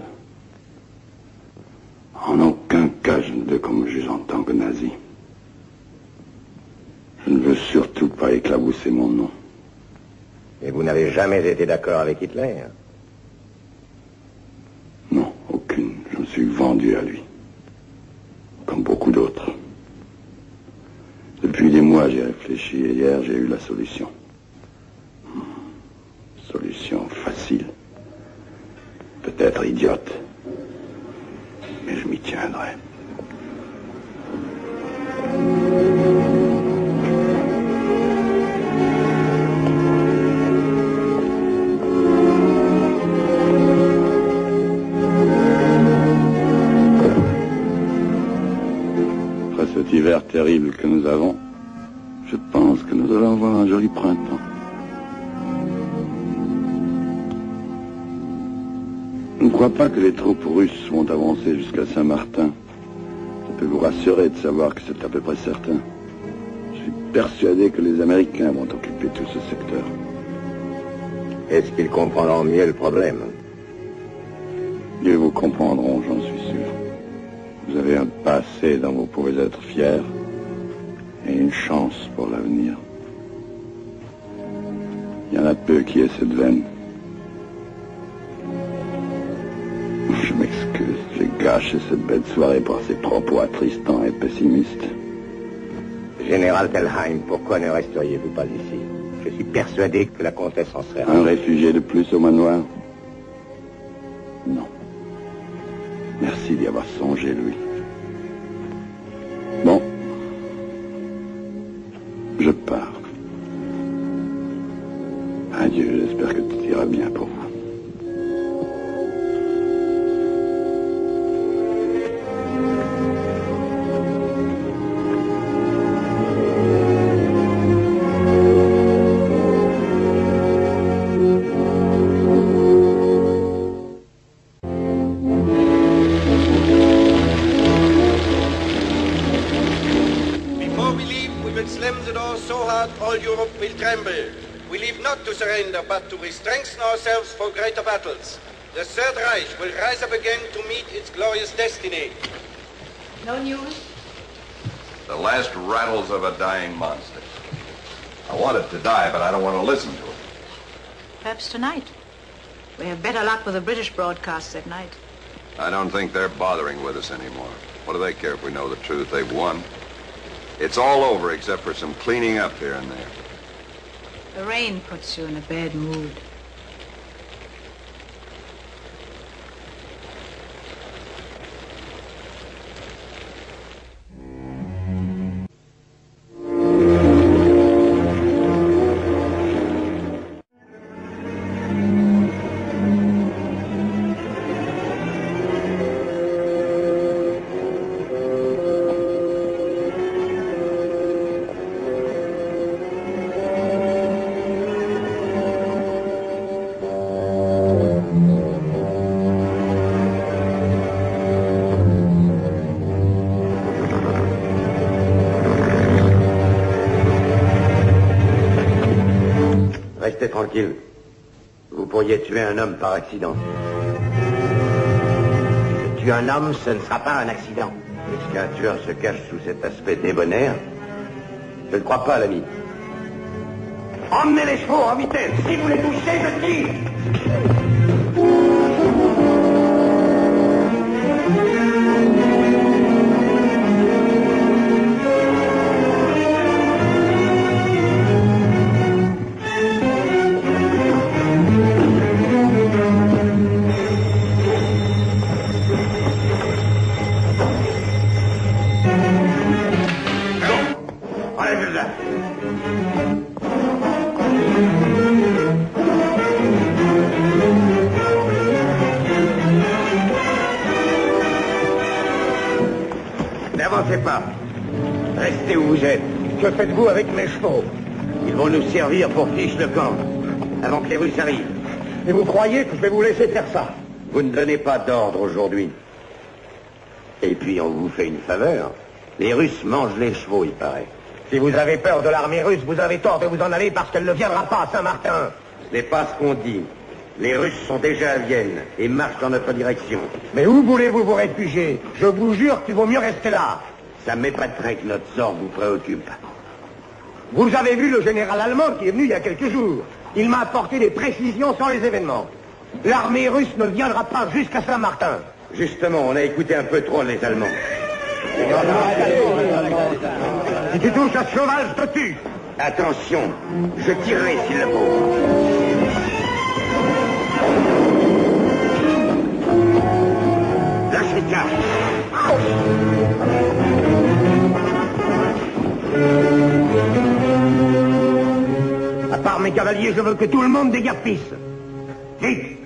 En aucun cas, je ne veux qu'on me juge en tant que nazi. Je ne veux surtout pas éclabousser mon nom. Et vous n'avez jamais été d'accord avec Hitler? Non, aucune. Je me suis vendu à lui. Comme beaucoup d'autres. Depuis des mois, j'ai réfléchi et hier, j'ai eu la solution. Solution facile. Peut-être idiote. Mais je m'y tiendrai. Après cet hiver terrible que nous avons, je pense que nous allons avoir un joli printemps. Je ne crois pas que les troupes russes vont avancer jusqu'à Saint-Martin. Je peux vous rassurer de savoir que c'est à peu près certain. Je suis persuadé que les Américains vont occuper tout ce secteur. Est-ce qu'ils comprendront mieux le problème? Ils vous comprendront, j'en suis sûr. Vous avez un passé dont vous pouvez être fiers et une chance pour l'avenir. Il y en a peu qui aient cette veine. Je m'excuse, j'ai gâché cette belle soirée par ses propos attristants et pessimistes. Général Telheim, pourquoi ne resteriez-vous pas ici? Je suis persuadé que la comtesse en serait Un réfugié de plus au manoir? Non. Merci d'y avoir songé, Louis. Bon. Je pars. Adieu, j'espère que tout ira bien pour vous. But to strengthen ourselves for greater battles. The Third Reich will rise up again to meet its glorious destiny. No news? The last rattles of a dying monster. I want it to die, but I don't want to listen to it. Perhaps tonight. We have better luck with the British broadcasts at night. I don't think they're bothering with us anymore. What do they care if we know the truth? They've won. It's all over except for some cleaning up here and there. The rain puts you in a bad mood. Restez tranquille. Vous pourriez tuer un homme par accident. Si tu tues un homme, ce ne sera pas un accident. Est-ce qu'un tueur se cache sous cet aspect débonnaire? Je ne crois pas, l'ami. Emmenez les chevaux en vitesse. Si vous les touchez, je tire. N'avancez pas. Restez où vous êtes. Que faites-vous avec mes chevaux? Ils vont nous servir pour fiche le camp, avant que les Russes arrivent. Et vous croyez que je vais vous laisser faire ça? Vous ne donnez pas d'ordre aujourd'hui. Et puis on vous fait une faveur. Les Russes mangent les chevaux, il paraît. Si vous avez peur de l'armée russe, vous avez tort de vous en aller parce qu'elle ne viendra pas à Saint-Martin. Ce n'est pas ce qu'on dit. Les Russes sont déjà à Vienne et marchent dans notre direction. Mais où voulez-vous vous réfugier? Je vous jure qu'il vaut mieux rester là. Ça m'épaterait que notre sort vous préoccupe. Vous avez vu le général allemand qui est venu il y a quelques jours. Il m'a apporté des précisions sur les événements. L'armée russe ne viendra pas jusqu'à Saint-Martin. Justement, on a écouté un peu trop les Allemands. Si tu touches à ce cheval, je te tue. Attention, je tirerai s'il le faut. Lâchez ça. À part mes cavaliers, je veux que tout le monde déguerpisse. Vite.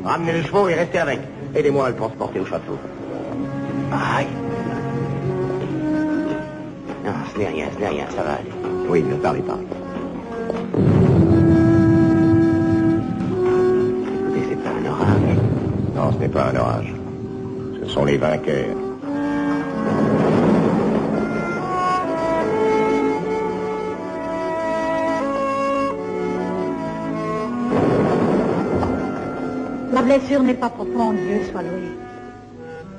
Ramenez les chevaux et restez avec. Aidez-moi à le transporter au château. Aïe. Non, ce n'est rien, ça va aller. Oui, ne parlez pas. Écoutez, c'est pas un orage. Non, ce n'est pas un orage. Ce sont les vainqueurs. La blessure n'est pas profonde, Dieu soit loué.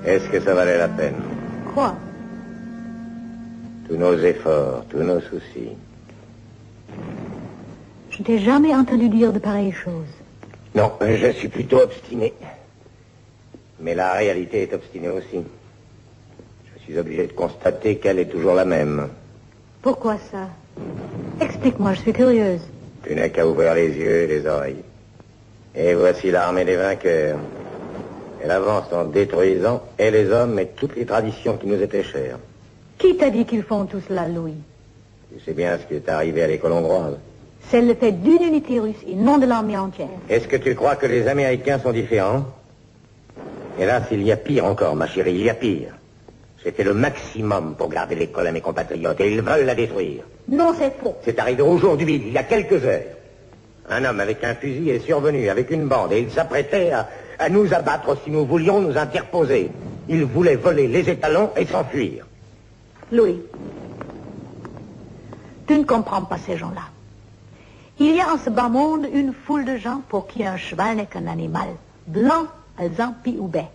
Est-ce que ça valait la peine? Quoi? Tous nos efforts, tous nos soucis. Je t'ai jamais entendu dire de pareilles choses. Non, je suis plutôt obstiné. Mais la réalité est obstinée aussi. Je suis obligé de constater qu'elle est toujours la même. Pourquoi ça? Explique-moi, je suis curieuse. Tu n'as qu'à ouvrir les yeux et les oreilles. Et voici l'armée des vainqueurs. Elle avance en détruisant et les hommes et toutes les traditions qui nous étaient chères. Qui t'a dit qu'ils font tout cela, Louis? Tu sais bien ce qui est arrivé à l'école hongroise. C'est le fait d'une unité russe et non de l'armée entière. Est-ce que tu crois que les Américains sont différents? Hélas, il y a pire encore, ma chérie, il y a pire. C'était le maximum pour garder l'école à mes compatriotes et ils veulent la détruire. Non, c'est faux. C'est arrivé aujourd'hui, il y a quelques heures. Un homme avec un fusil est survenu avec une bande et il s'apprêtait à nous abattre si nous voulions nous interposer. Il voulait voler les étalons et s'enfuir. Louis, tu ne comprends pas ces gens-là. Il y a en ce bas monde une foule de gens pour qui un cheval n'est qu'un animal, blanc, alezan, pi-ou-baie.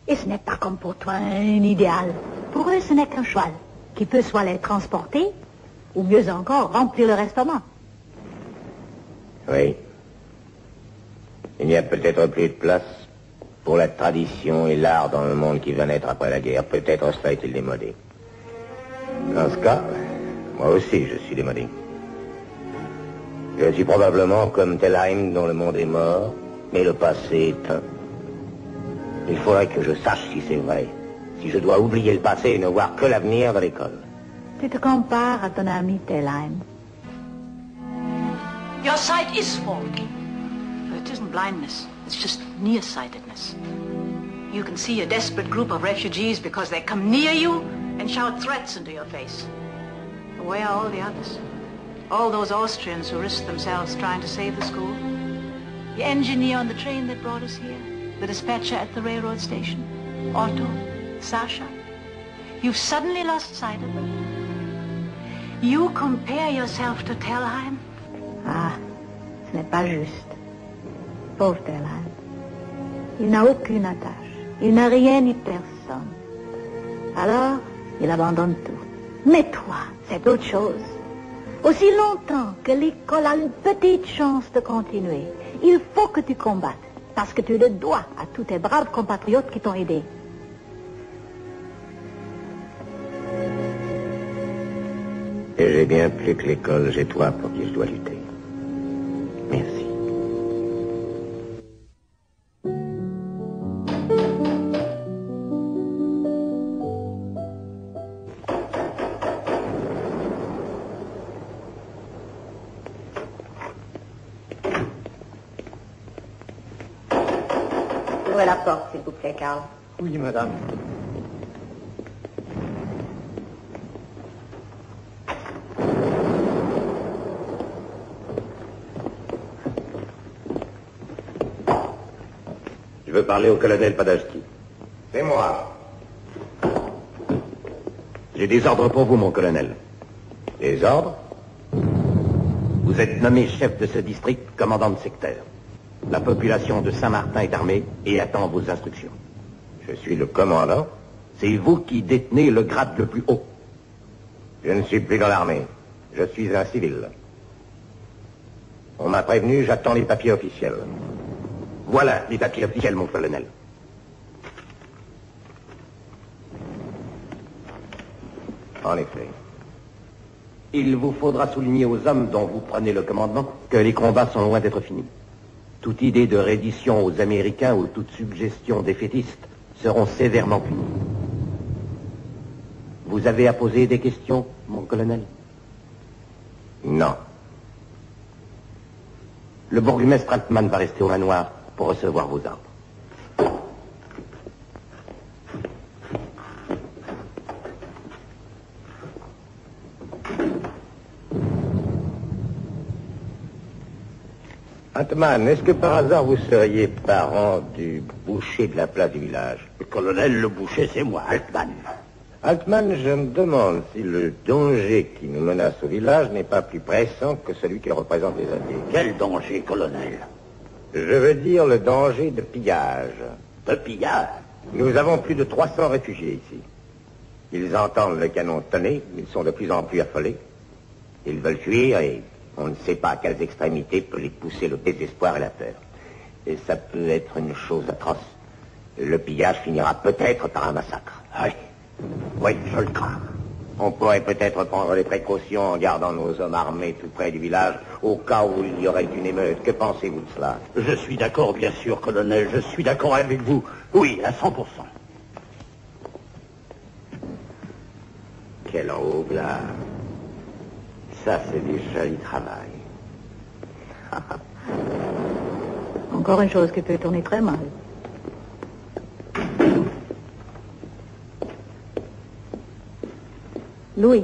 Et ce n'est pas comme pour toi un idéal. Pour eux, ce n'est qu'un cheval qui peut soit les transporter, ou mieux encore, remplir le restaurant. Oui. Il n'y a peut-être plus de place pour la tradition et l'art dans le monde qui va naître après la guerre. Peut-être cela est-il démodé. Dans ce cas, moi aussi je suis démodé. Je suis probablement comme Telheim dont le monde est mort, mais le passé est un. Il faudrait que je sache si c'est vrai, si je dois oublier le passé et ne voir que l'avenir de l'école. Tu te compares à ton ami Telheim. Your sight is faulty. It isn't blindness. It's just nearsightedness. You can see a desperate group of refugees because they come near you and shout threats into your face. But where are all the others? All those Austrians who risked themselves trying to save the school? The engineer on the train that brought us here? The dispatcher at the railroad station? Otto? Sasha? You've suddenly lost sight of them. You compare yourself to Telheim? Ah, ce n'est pas juste. Pauvre Telheim. Il n'a aucune attache. Il n'a rien ni personne. Alors, il abandonne tout. Mais toi, c'est autre chose. Aussi longtemps que l'école a une petite chance de continuer, il faut que tu combattes. Parce que tu le dois à tous tes braves compatriotes qui t'ont aidé. Et j'ai bien plus que l'école, j'ai toi pour qui je dois lutter. Merci. Ouvrez la porte, s'il vous plaît, Karl. Oui, madame. Je veux parler au colonel Padalski. C'est moi. J'ai des ordres pour vous, mon colonel. Des ordres? Vous êtes nommé chef de ce district, commandant de secteur. La population de Saint-Martin est armée et attend vos instructions. Je suis le commandant. C'est vous qui détenez le grade le plus haut. Je ne suis plus dans l'armée. Je suis un civil. On m'a prévenu, j'attends les papiers officiels. Voilà les papiers officiels, mon colonel. En effet. Il vous faudra souligner aux hommes dont vous prenez le commandement que les combats sont loin d'être finis. Toute idée de reddition aux Américains ou toute suggestion défaitiste seront sévèrement punies. Vous avez à poser des questions, mon colonel? Non. Le bourgmestre Altman va rester au manoir pour recevoir vos ordres. Altman, est-ce que par hasard vous seriez parent du boucher de la place du village? Le colonel, le boucher, c'est moi, Altman. Altman, je me demande si le danger qui nous menace au village n'est pas plus pressant que celui qui représente les alliés. Quel danger, colonel? Je veux dire le danger de pillage. De pillage? Nous avons plus de 300 réfugiés ici. Ils entendent le canon tonner, ils sont de plus en plus affolés. Ils veulent fuir et on ne sait pas à quelles extrémités peut les pousser le désespoir et la peur. Et ça peut être une chose atroce. Le pillage finira peut-être par un massacre. Oui, oui, je le crains. On pourrait peut-être prendre des précautions en gardant nos hommes armés tout près du village au cas où il y aurait une émeute. Que pensez-vous de cela? Je suis d'accord, bien sûr, colonel. Je suis d'accord avec vous. Oui, à 100%. Quel enrouble là. Ça, c'est du joli travail. Encore une chose qui peut tourner très mal. Louis,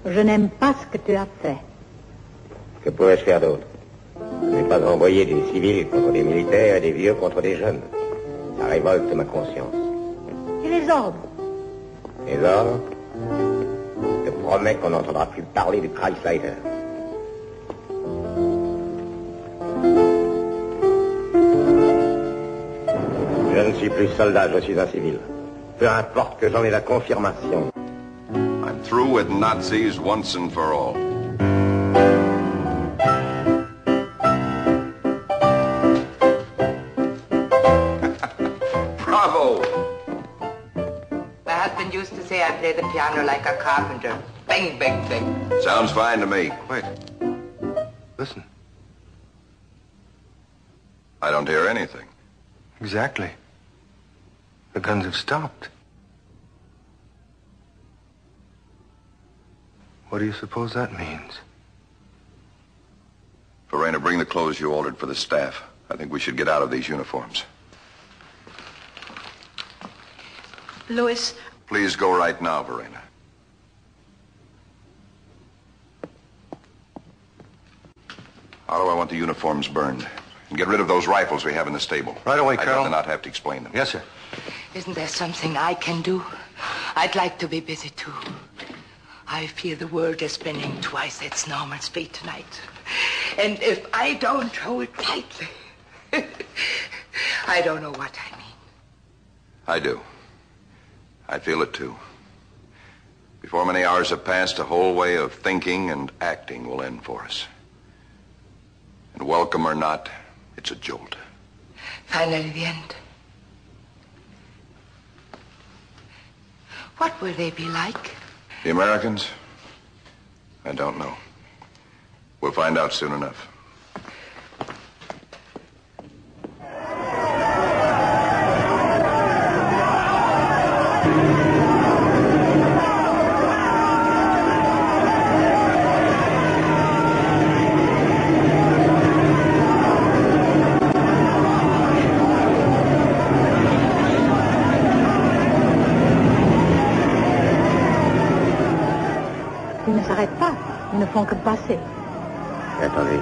je n'aime pas ce que tu as fait. Que pourrais-je faire d'autre? Je n'ai pas envoyé des civils contre des militaires et des vieux contre des jeunes. Ça révolte ma conscience. Et les ordres? Les ordres? Je te promets qu'on n'entendra plus parler du Kreisleiter. Je ne suis plus soldat, je suis un civil. Peu importe que j'en ai la confirmation. I'm through with Nazis once and for all. Bravo! My husband used to say I play the piano like a carpenter. Bang, bang, bang. Sounds fine to me. Wait. Listen. I don't hear anything. Exactly. The guns have stopped. What do you suppose that means? Verena, bring the clothes you ordered for the staff. I think we should get out of these uniforms. Louis. Please go right now, Verena. How do I want the uniforms burned? And get rid of those rifles we have in the stable. Right away, I'd Colonel. rather not have to explain them. Yes, sir. Isn't there something I can do? I'd like to be busy, too. I feel the world is spinning twice its normal speed tonight. And if I don't hold tightly, I don't know what I mean. I do. I feel it, too. Before many hours have passed, a whole way of thinking and acting will end for us. And welcome or not, it's a jolt. Finally, the end. What will they be like? The Americans? I don't know. We'll find out soon enough. Ils ne s'arrêtent pas. Ils ne font que passer. Attendez.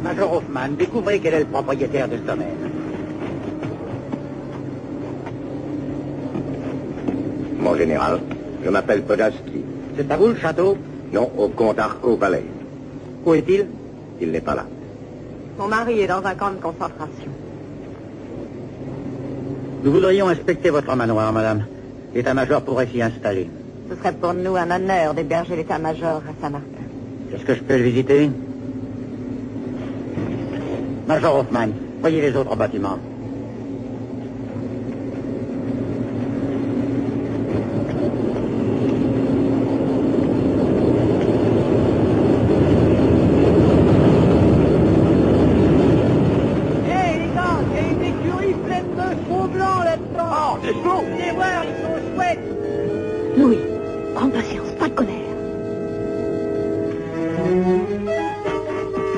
Major Hoffman, découvrez quel est le propriétaire de ce domaine. Mon général, je m'appelle Podolsky. C'est à vous le château? Non, au comte Arco au palais. Où est-il? Il n'est pas là. Mon mari est dans un camp de concentration. Nous voudrions inspecter votre manoir, madame. L'état-major pourrait s'y installer. Ce serait pour nous un honneur d'héberger l'état-major à Saint-Martin. Est-ce que je peux le visiter? Major Hoffman, voyez les autres bâtiments. Hé, les gars, il y a une écurie pleine de chevaux blancs là-dedans. Oh, des chevaux! Venez voir, ils sont chouettes. Louis, prends patience, pas de colère.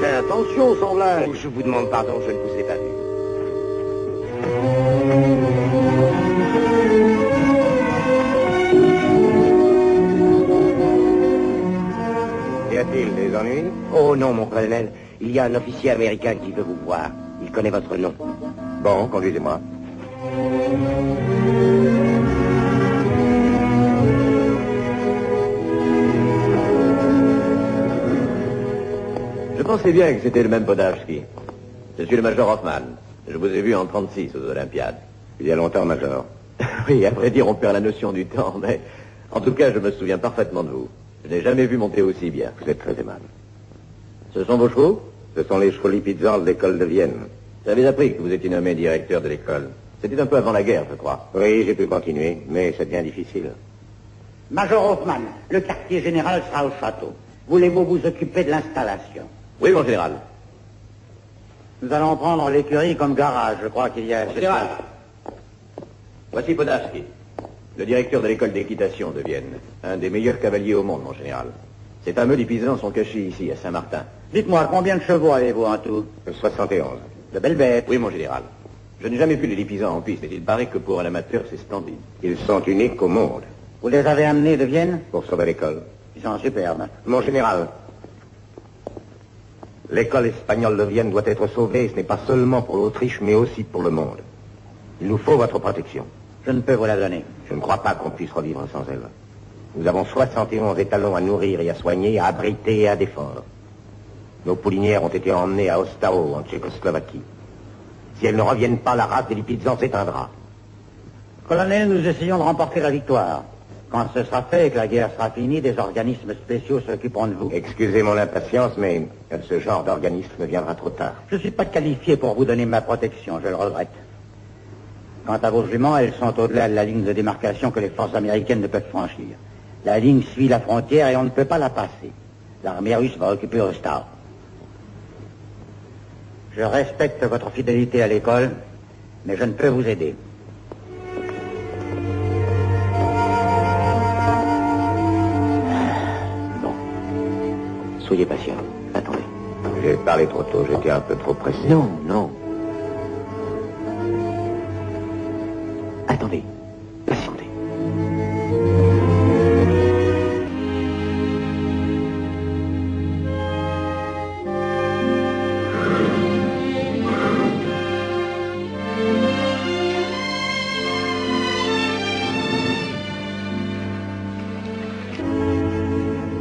Fais attention, semblable. Je vous demande pardon, je ne vous ai pas vu. Y a-t-il des ennuie? Oh non, mon colonel. Il y a un officier américain qui veut vous voir. Il connaît votre nom. Bon, conduisez-moi. Je pensais bien que c'était le même Podavski. Je suis le Major Hoffman. Je vous ai vu en 36 aux Olympiades. Il y a longtemps, Major. Oui, à vrai dire, on perd la notion du temps, mais en tout cas, je me souviens parfaitement de vous. Je n'ai jamais vu monter aussi bien. Vous êtes très aimable. Ce sont vos chevaux? Ce sont les chevaux Lipizzan de l'école de Vienne. J'avais appris que vous étiez nommé directeur de l'école. C'était un peu avant la guerre, je crois. Oui, j'ai pu continuer, mais c'est bien difficile. Major Hoffman, le quartier général sera au château. Voulez-vous vous occuper de l'installation? Oui, mon général. Nous allons prendre l'écurie comme garage. Je crois qu'il y a... Mon général. Voici Podavski, le directeur de l'école d'équitation de Vienne. Un des meilleurs cavaliers au monde, mon général. Ces fameux Lipizzan sont cachés ici, à Saint-Martin. Dites-moi, combien de chevaux avez-vous en tout? 71. De belles bêtes. Oui, mon général. Je n'ai jamais vu les Lipizzan en piste, mais il paraît que pour un amateur, c'est splendide. Ils sont uniques au monde. Vous les avez amenés de Vienne? Pour sauver l'école. Ils sont superbes. Mon général, l'école espagnole de Vienne doit être sauvée, ce n'est pas seulement pour l'Autriche, mais aussi pour le monde. Il nous faut votre protection. Je ne peux vous la donner. Je ne crois pas qu'on puisse revivre sans elle. Nous avons 71 étalons à nourrir et à soigner, à abriter et à défendre. Nos poulinières ont été emmenées à Ostao, en Tchécoslovaquie. Si elles ne reviennent pas, la race des Lipizzan s'éteindra. Colonel, nous essayons de remporter la victoire. Quand ce sera fait et que la guerre sera finie, des organismes spéciaux s'occuperont de vous. Excusez mon impatience, mais ce genre d'organisme viendra trop tard. Je ne suis pas qualifié pour vous donner ma protection, je le regrette. Quant à vos juments, elles sont au-delà de la ligne de démarcation que les forces américaines ne peuvent franchir. La ligne suit la frontière et on ne peut pas la passer. L'armée russe va occuper Ostao. Je respecte votre fidélité à l'école, mais je ne peux vous aider. Bon. Soyez patient. Attendez. J'ai parlé trop tôt, j'étais un peu trop pressé. Non, non. Attendez. Patientez.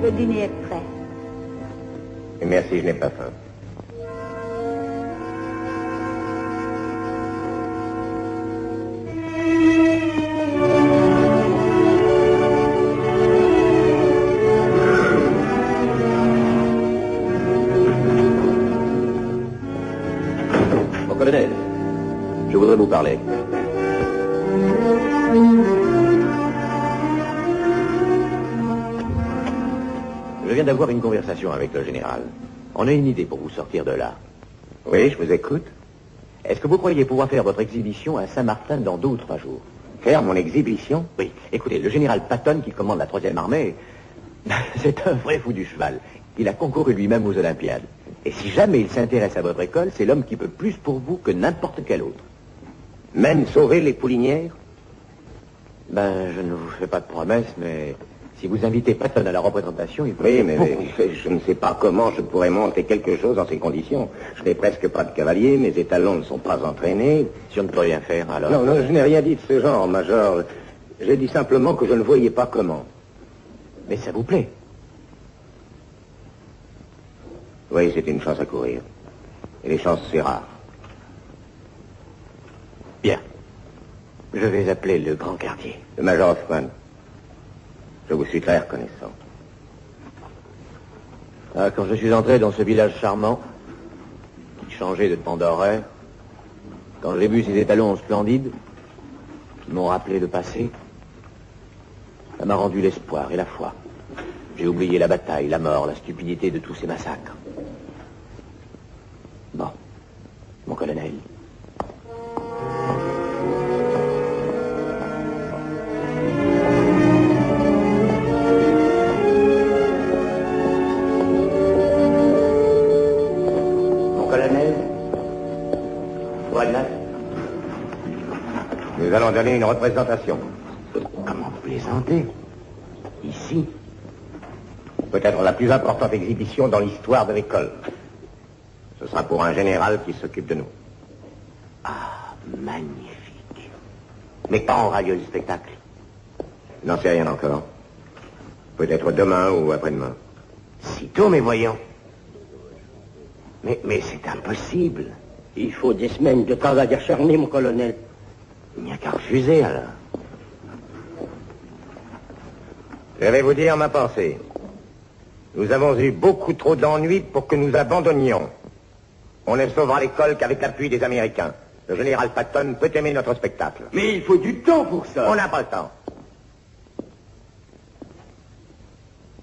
Le dîner est prêt. Et merci, je n'ai pas faim. Mon colonel, je voudrais vous parler. Je viens d'avoir une conversation avec le général. On a une idée pour vous sortir de là. Oui, je vous écoute. Est-ce que vous croyez pouvoir faire votre exhibition à Saint-Martin dans 2 ou 3 jours? Faire mon exhibition? Oui. Écoutez, le général Patton, qui commande la 3e armée, c'est un vrai fou du cheval. Il a concouru lui-même aux Olympiades. Et si jamais il s'intéresse à votre école, c'est l'homme qui peut plus pour vous que n'importe quel autre. Même sauver les poulinières? Ben, je ne vous fais pas de promesses, mais si vous invitez Patton à la représentation, il peut... Oui, mais je ne sais pas comment je pourrais monter quelque chose dans ces conditions. Je n'ai presque pas de cavalier, mes étalons ne sont pas entraînés. Si on ne peut rien faire, alors... Non, je n'ai rien dit de ce genre, Major. J'ai dit simplement que je ne voyais pas comment. Mais ça vous plaît? Oui, c'est une chance à courir. Et les chances, c'est rare. Bien. Je vais appeler le grand quartier. Le Major Hoffman. Je vous suis très reconnaissant. Ah, quand je suis entré dans ce village charmant, qui changeait de temps d'horaire, quand j'ai vu ces étalons splendides, qui m'ont rappelé le passé, ça m'a rendu l'espoir et la foi. J'ai oublié la bataille, la mort, la stupidité de tous ces massacres. Bon, mon colonel. Nous allons donner une représentation. Comment vous plaisantez? Ici? Peut-être la plus importante exhibition dans l'histoire de l'école. Ce sera pour un général qui s'occupe de nous. Ah, magnifique. Mais quand aura lieu le spectacle? Je n'en sais rien encore. Peut-être demain ou après-demain. Sitôt, mais voyons. Mais c'est impossible. Il faut des semaines de travail acharné, mon colonel. Il n'y a qu'à refuser, alors. Je vais vous dire ma pensée. Nous avons eu beaucoup trop d'ennuis pour que nous abandonnions. On ne sauvera l'école qu'avec l'appui des Américains. Le général Patton peut aimer notre spectacle. Mais il faut du temps pour ça. On n'a pas le temps.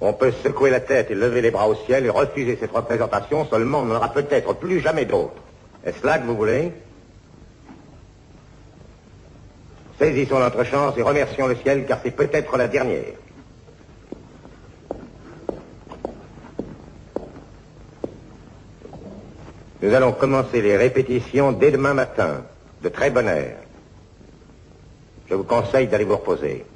On peut secouer la tête et lever les bras au ciel et refuser cette représentation, seulement on n'aura peut-être plus jamais d'autre. Est-ce là que vous voulez? Saisissons notre chance et remercions le ciel, car c'est peut-être la dernière. Nous allons commencer les répétitions dès demain matin, de très bonne heure. Je vous conseille d'aller vous reposer.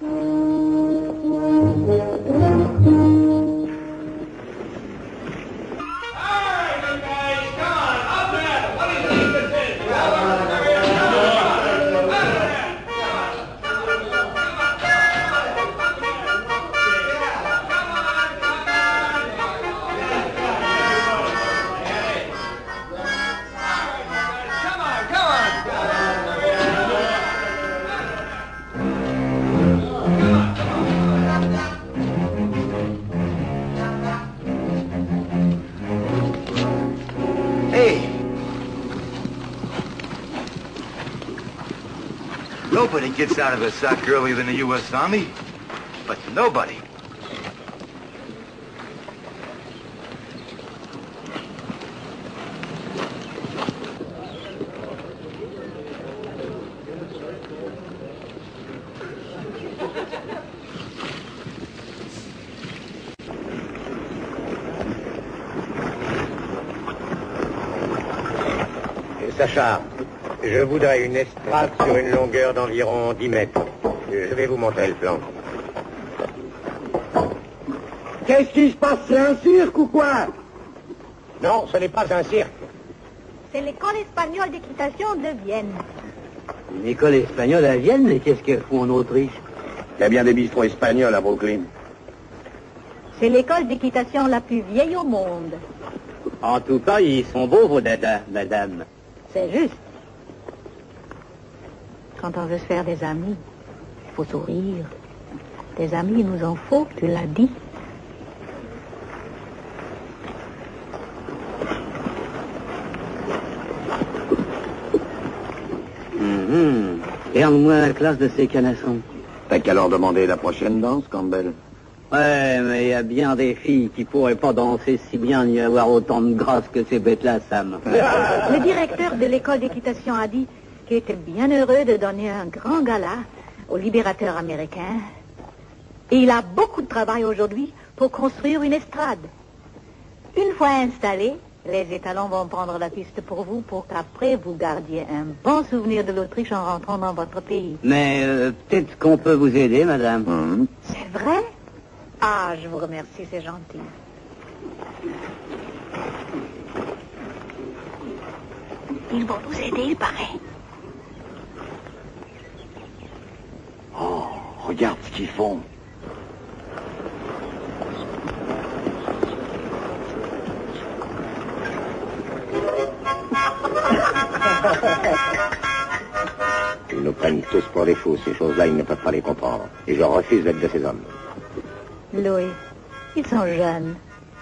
Nobody gets out of a sack earlier than the U.S. Army. But nobody. Sacha, je voudrais une estrade sur une longueur d'environ 10 mètres. Je vais vous montrer le plan. Qu'est-ce qui se passe? C'est un cirque ou quoi? Non, ce n'est pas un cirque. C'est l'école espagnole d'équitation de Vienne. Une école espagnole à Vienne, mais qu'est-ce qu'elles font en Autriche? Il y a bien des bistrots espagnols à Brooklyn. C'est l'école d'équitation la plus vieille au monde. En tout cas, ils sont beaux, vos dadas, madame. C'est juste. Quand on veut se faire des amis, il faut sourire. Des amis, il nous en faut, tu l'as dit. Regarde-moi la classe de ces canassons. T'as qu'à leur demander la prochaine danse, Campbell. Ouais, mais il y a bien des filles qui pourraient pas danser si bien ni avoir autant de grâce que ces bêtes-là, Sam. Le directeur de l'école d'équitation a dit qu'il était bien heureux de donner un grand gala aux libérateurs américains. Et il a beaucoup de travail aujourd'hui pour construire une estrade. Une fois installée, les étalons vont prendre la piste pour vous pour qu'après vous gardiez un bon souvenir de l'Autriche en rentrant dans votre pays. Mais peut-être qu'on peut vous aider, madame. C'est vrai? Ah, je vous remercie, c'est gentil. Ils vont nous aider, il paraît. Oh, regarde ce qu'ils font. Ils nous prennent tous pour des fous. Ces choses-là, ils ne peuvent pas les comprendre. Et je refuse d'être de ces hommes. Louis, ils sont jeunes.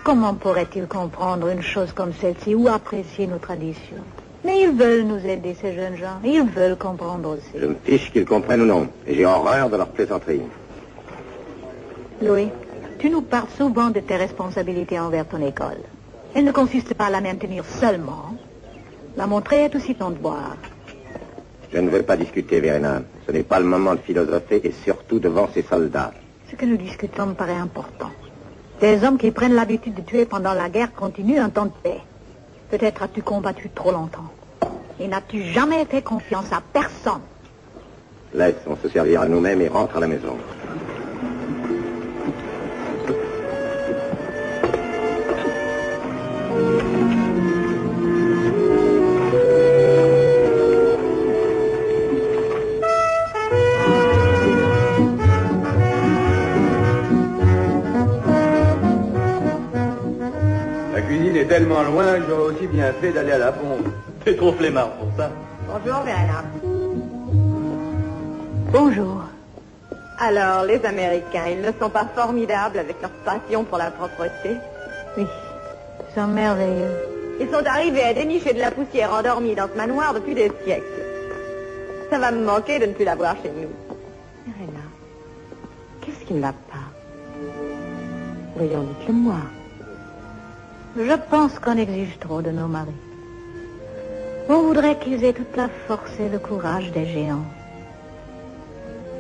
Comment pourraient-ils comprendre une chose comme celle-ci ou apprécier nos traditions? Mais ils veulent nous aider, ces jeunes gens. Ils veulent comprendre aussi. Je me fiche qu'ils comprennent ou non. Et j'ai horreur de leur plaisanterie. Louis, tu nous parles souvent de tes responsabilités envers ton école. Elles ne consistent pas à la maintenir seulement. La montrer est aussi ton devoir. Je ne veux pas discuter, Verena. Ce n'est pas le moment de philosopher et surtout devant ces soldats. Ce que nous discutons me paraît important. Des hommes qui prennent l'habitude de tuer pendant la guerre continuent un temps de paix. Peut-être as-tu combattu trop longtemps. Et n'as-tu jamais fait confiance à personne. Laisse, on se servira nous-mêmes et rentre à la maison. tellement loin que j'aurais aussi bien fait d'aller à la pompe. T'es trop flemmard pour ça. Bonjour, Verena. Bonjour. Alors, les Américains, ils ne sont pas formidables avec leur passion pour la propreté? Oui, ils sont merveilleux. Ils sont arrivés à dénicher de la poussière endormie dans ce manoir depuis des siècles. Ça va me manquer de ne plus la voir chez nous. Verena, qu'est-ce qui ne va pas? Voyons, dites-le-moi. Je pense qu'on exige trop de nos maris. On voudrait qu'ils aient toute la force et le courage des géants.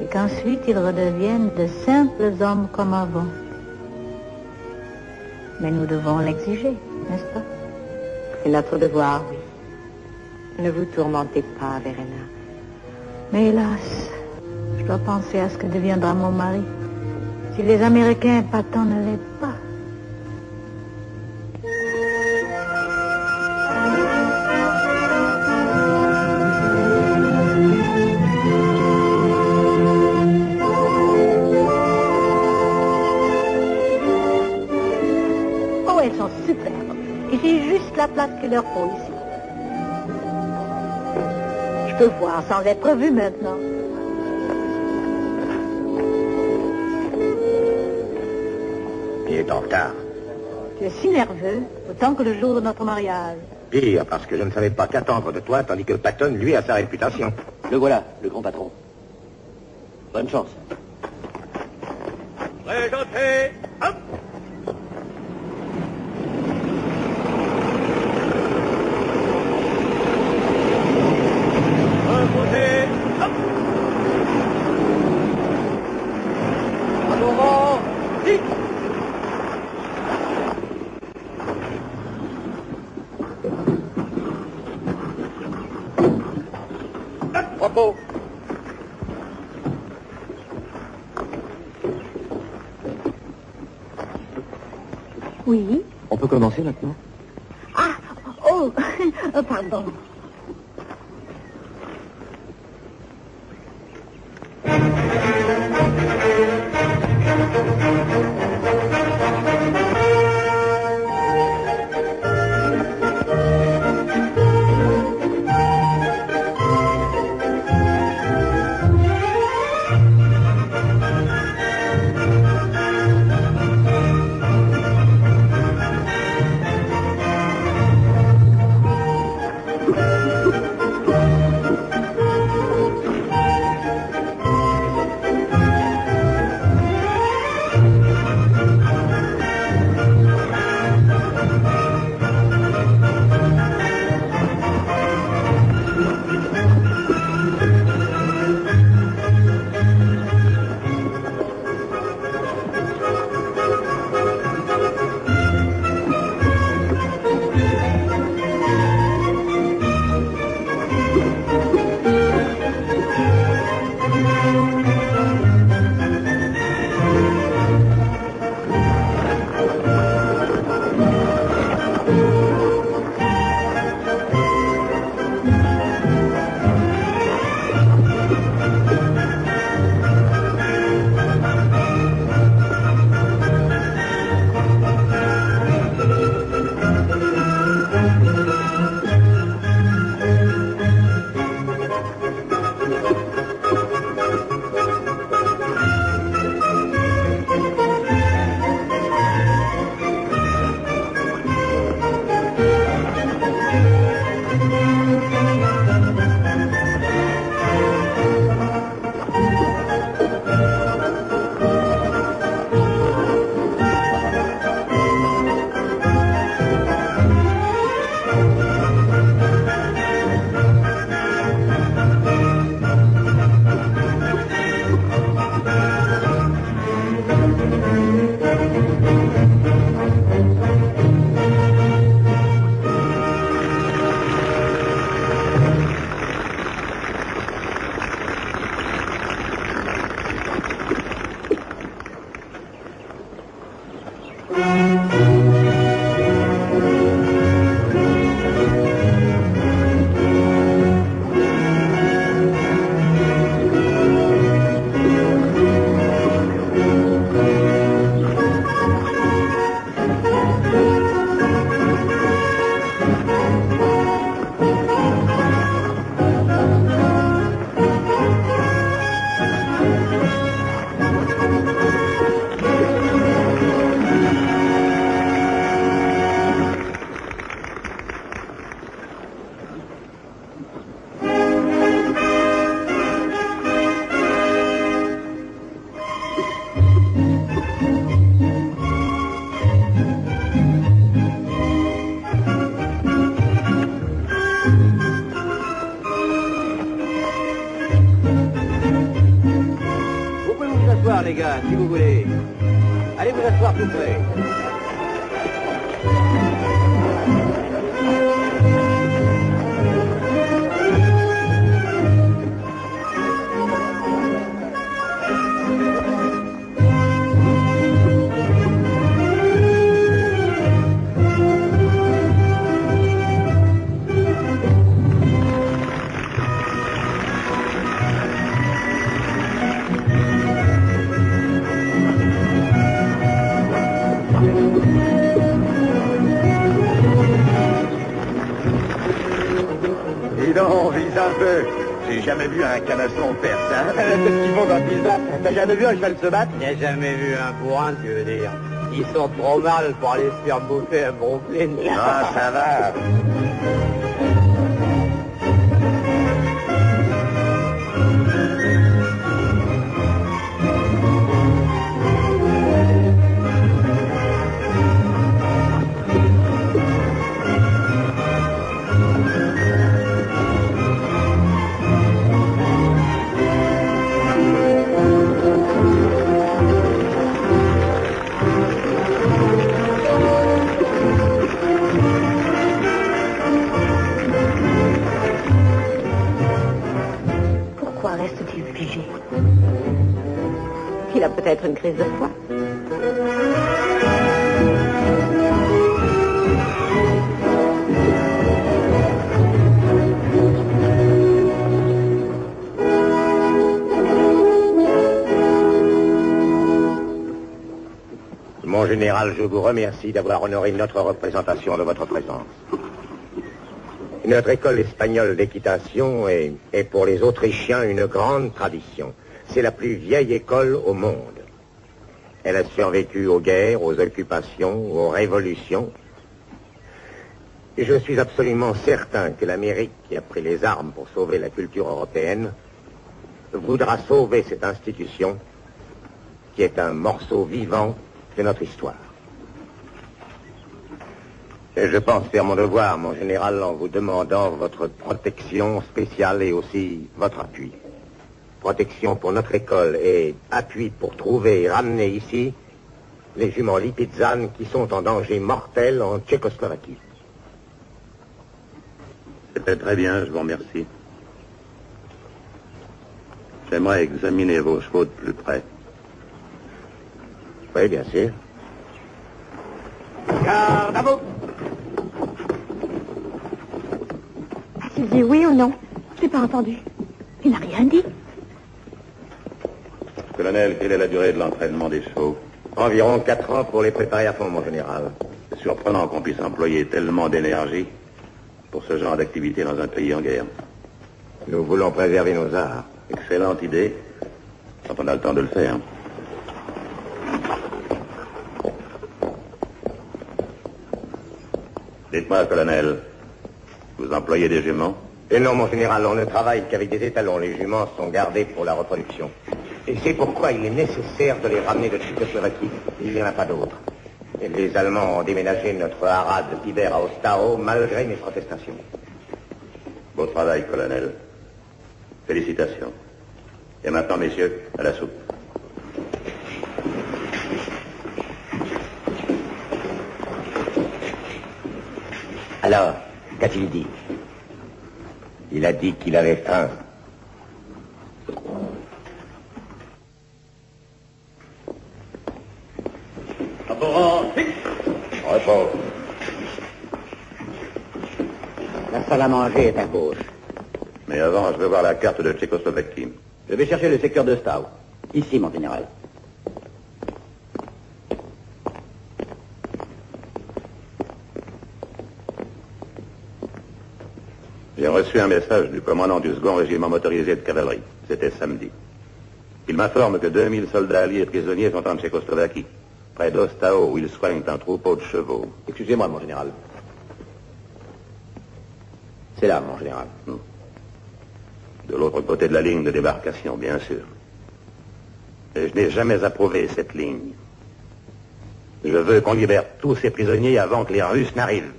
Et qu'ensuite ils redeviennent de simples hommes comme avant. Mais nous devons l'exiger, n'est-ce pas? C'est notre devoir, oui. Ne vous tourmentez pas, Verena. Mais hélas, je dois penser à ce que deviendra mon mari si les Américains épatants ne l'aident pas. Oh, elles sont superbes. Et j'ai juste la place qu'il leur faut ici. Je peux voir sans être vue maintenant. Il est en retard. Tu es si nerveux, autant que le jour de notre mariage. Pire, parce que je ne savais pas qu'attendre de toi, tandis que Patton, lui, a sa réputation. Le voilà, le grand patron. Bonne chance. Présentez, hop! Reposez, hop! À moment, vite! Repos. Oui. On peut commencer maintenant? Ah, oh, pardon. gars, si vous voulez. Allez vous asseoir tout près. J'ai jamais vu un canasson faire ça. C'est ce qu'ils font dans le business. T'as jamais vu un cheval se battre? J'ai jamais vu un bourrin, tu veux dire. Ils sont trop mal pour aller se faire bouffer à Brooklyn. Ah, ça va. Il a peut-être une crise de foi. Mon général, je vous remercie d'avoir honoré notre représentation de votre présence. Notre école espagnole d'équitation est pour les Autrichiens une grande tradition. C'est la plus vieille école au monde. Elle a survécu aux guerres, aux occupations, aux révolutions. Et je suis absolument certain que l'Amérique, qui a pris les armes pour sauver la culture européenne, voudra sauver cette institution qui est un morceau vivant de notre histoire. Et je pense faire mon devoir, mon général, en vous demandant votre protection spéciale et aussi votre appui. Protection pour notre école et appui pour trouver et ramener ici les juments Lipizan qui sont en danger mortel en Tchécoslovaquie. C'était très bien, je vous remercie. J'aimerais examiner vos chevaux de plus près. Oui, bien sûr. Garde à vous! As-tu dit oui ou non? Je n'ai pas entendu. Il n'a rien dit. Colonel, quelle est la durée de l'entraînement des chevaux? Environ 4 ans pour les préparer à fond, mon général. C'est surprenant qu'on puisse employer tellement d'énergie pour ce genre d'activité dans un pays en guerre. Nous voulons préserver nos arts. Excellente idée, quand on a le temps de le faire. Dites-moi, colonel, vous employez des juments? Et non, mon général, on ne travaille qu'avec des étalons. Les juments sont gardés pour la reproduction. Et c'est pourquoi il est nécessaire de les ramener de Tchécoslovaquie. Il n'y en a pas d'autres. Et les Allemands ont déménagé notre haras de Piber à Ostao malgré mes protestations. Beau travail, colonel. Félicitations. Et maintenant, messieurs, à la soupe. Alors, qu'a-t-il dit? Il a dit qu'il avait faim. Repos. La salle à manger est à gauche. Mais avant, je veux voir la carte de Tchécoslovaquie. Je vais chercher le secteur de Stau. Ici, mon général. J'ai reçu un message du commandant du second régiment motorisé de cavalerie. C'était samedi. Il m'informe que 2000 soldats alliés et prisonniers sont en Tchécoslovaquie, près d'Ostao, où ils soignent un troupeau de chevaux. Excusez-moi, mon général. C'est là, mon général. De l'autre côté de la ligne de débarcation, bien sûr. Et je n'ai jamais approuvé cette ligne. Je veux qu'on libère tous ces prisonniers avant que les Russes n'arrivent.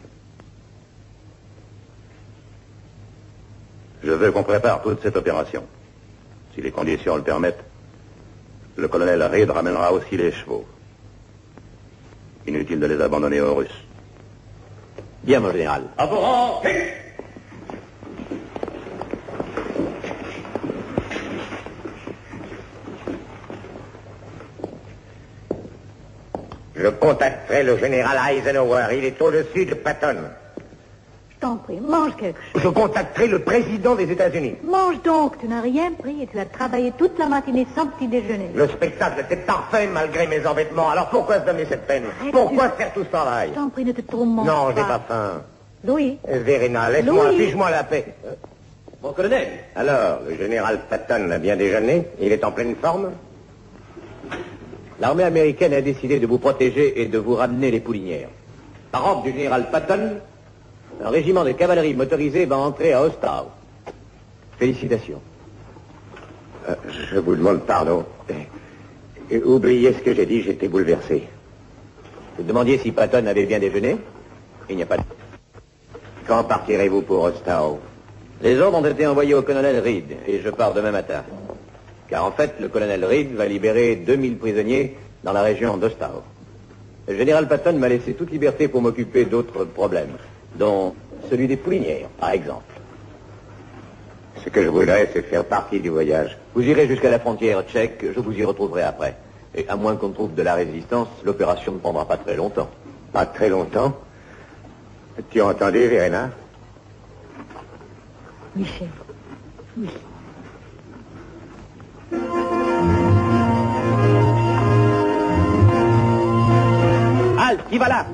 Je veux qu'on prépare toute cette opération. Si les conditions le permettent, Le colonel Reed ramènera aussi les chevaux. Inutile de les abandonner aux Russes. Bien, mon général. À vos rangs. Je contacterai le général Eisenhower. Il est au-dessus de Patton. Je t'en prie, mange quelque chose. Je contacterai le président des États-Unis. Mange donc, tu n'as rien pris et tu as travaillé toute la matinée sans petit déjeuner. Le spectacle était parfait malgré mes embêtements. Alors pourquoi se donner cette peine? Pourquoi faire tout ce travail? Je t'en prie, ne te tourmente pas. Non, j'ai pas faim. Louis. Verena, laisse-moi, fiche-moi la paix. Mon colonel. Alors, le général Patton a bien déjeuné? Il est en pleine forme? L'armée américaine a décidé de vous protéger et de vous ramener les poulinières. Par ordre du général Patton, un régiment de cavalerie motorisée va entrer à Ostao. Félicitations. Je vous demande pardon. Oubliez ce que j'ai dit, j'étais bouleversé. Vous demandiez si Patton avait bien déjeuné? Il n'y a pas de... Quand partirez-vous pour Ostao? Les ordres ont été envoyés au colonel Reed et je pars demain matin. Car en fait, le colonel Reed va libérer 2000 prisonniers dans la région d'Ostao. Le général Patton m'a laissé toute liberté pour m'occuper d'autres problèmes, dont celui des poulinières, par exemple. Ce que je voudrais, c'est faire partie du voyage. Vous irez jusqu'à la frontière tchèque, je vous y retrouverai après. Et à moins qu'on trouve de la résistance, l'opération ne prendra pas très longtemps. Pas très longtemps? Tu as entendu, Verena? Michel. Oui. Halt, qui va là?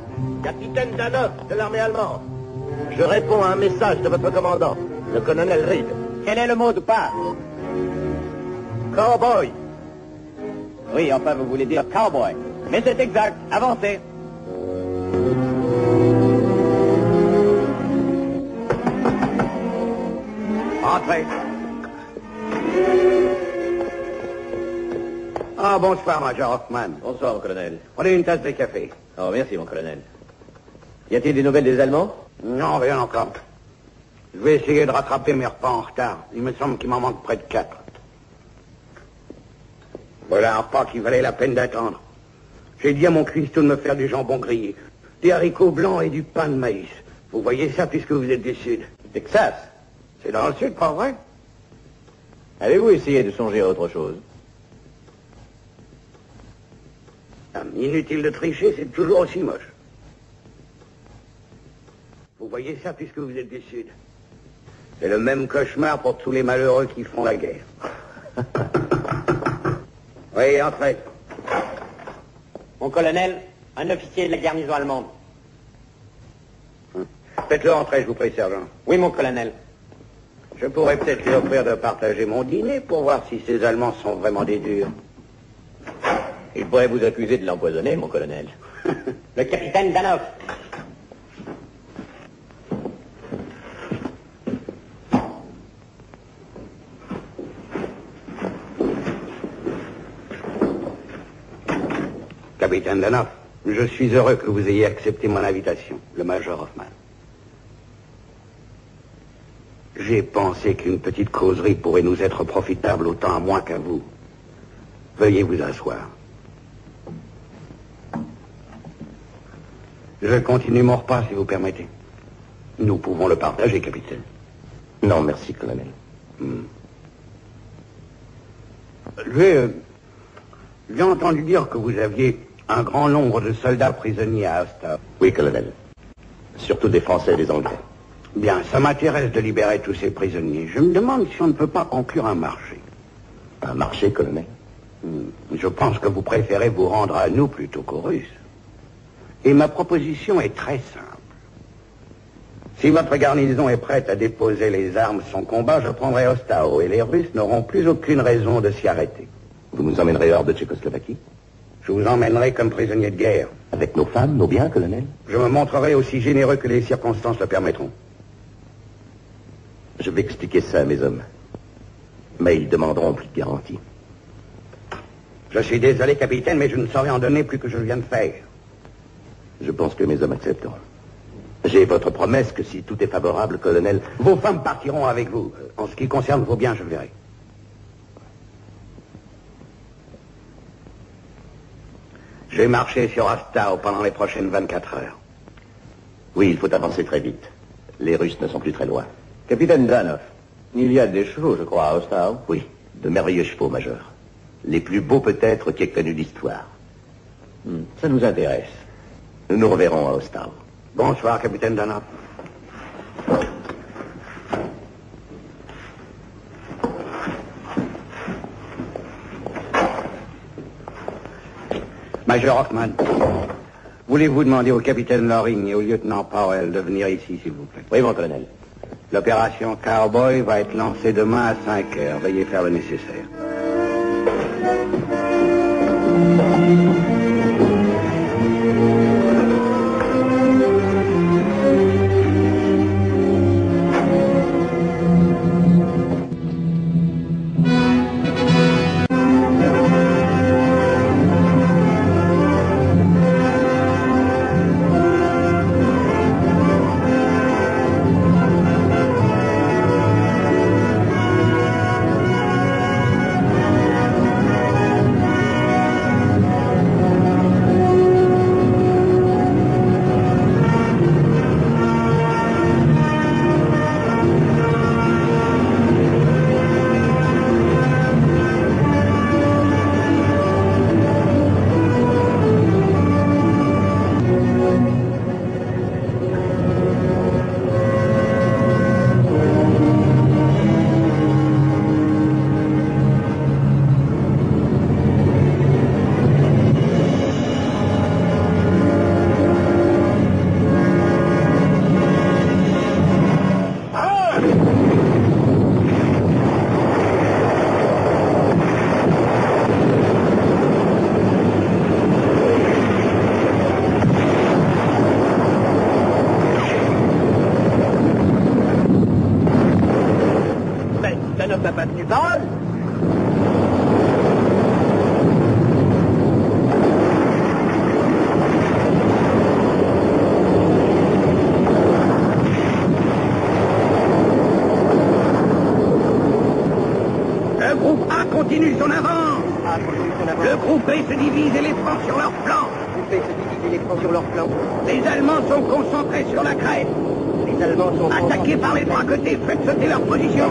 Capitaine Danov de l'armée allemande. Je réponds à un message de votre commandant, le colonel Reed. Quel est le mot de passe? Cowboy. Oui, enfin, vous voulez dire cowboy. Mais c'est exact. Avancez. Entrez. Ah, bonsoir, Major Hoffman. Bonsoir, mon colonel. Prenez une tasse de café. Oh, merci, mon colonel. Y a-t-il des nouvelles des Allemands? Non, rien encore. Je vais essayer de rattraper mes repas en retard. Il me semble qu'il m'en manque près de 4. Voilà un repas qui valait la peine d'attendre. J'ai dit à mon cuistot de me faire du jambon grillé, des haricots blancs et du pain de maïs. Vous voyez ça puisque vous êtes du Sud. Texas? C'est dans le Sud, pas vrai? Avez-vous essayé de songer à autre chose? Inutile de tricher, c'est toujours aussi moche. Vous voyez ça puisque vous êtes du Sud. C'est le même cauchemar pour tous les malheureux qui font la guerre. Oui, entrez. Mon colonel, un officier de la garnison allemande. Faites-le entrer, je vous prie, sergent. Oui, mon colonel. Je pourrais peut-être lui offrir de partager mon dîner pour voir si ces Allemands sont vraiment des durs. Il pourrait vous accuser de l'empoisonner, mon colonel. Le capitaine Danov. Capitaine Danov, je suis heureux que vous ayez accepté mon invitation, le Major Hoffman. J'ai pensé qu'une petite causerie pourrait nous être profitable autant à moi qu'à vous. Veuillez vous asseoir. Je continue mon repas, si vous permettez. Nous pouvons le partager, capitaine. Non, merci, colonel. J'ai entendu dire que vous aviez un grand nombre de soldats prisonniers à Ostao. Oui, colonel. Surtout des Français et des Anglais. Bien, ça m'intéresse de libérer tous ces prisonniers. Je me demande si on ne peut pas conclure un marché. Un marché, colonel? Je pense que vous préférez vous rendre à nous plutôt qu'aux Russes. Et ma proposition est très simple. Si votre garnison est prête à déposer les armes de son combat, je prendrai Ostao et les Russes n'auront plus aucune raison de s'y arrêter. Vous nous emmènerez hors de Tchécoslovaquie? Je vous emmènerai comme prisonnier de guerre. Avec nos femmes, nos biens, colonel? Je me montrerai aussi généreux que les circonstances le permettront. Je vais expliquer ça à mes hommes. Mais ils demanderont plus de garantie. Je suis désolé, capitaine, mais je ne saurais en donner plus que je viens de faire. Je pense que mes hommes accepteront. J'ai votre promesse que si tout est favorable, colonel... Vos femmes partiront avec vous. En ce qui concerne vos biens, je verrai. Je vais marcher sur Astao pendant les prochaines 24 heures. Oui, il faut avancer très vite. Les Russes ne sont plus très loin. Capitaine Danov, il y a des chevaux, je crois, à Ostao. Oui, de merveilleux chevaux, Major. Les plus beaux peut-être qu'ait connu l'histoire. Ça nous intéresse. Nous nous reverrons à Ostao. Bonsoir, capitaine Danov. Major Hoffman, voulez-vous demander au capitaine Loring et au lieutenant Powell de venir ici, s'il vous plaît? Oui, mon colonel. L'opération Cowboy va être lancée demain à 5 heures. Veuillez faire le nécessaire. T'as pas tenu parole? Le groupe A continue son avance. Le groupe B se divise et les prend sur leur flanc. Les Allemands sont concentrés sur la crête. Les Allemands sont attaqués par les trois côtés. Faites sauter leur position.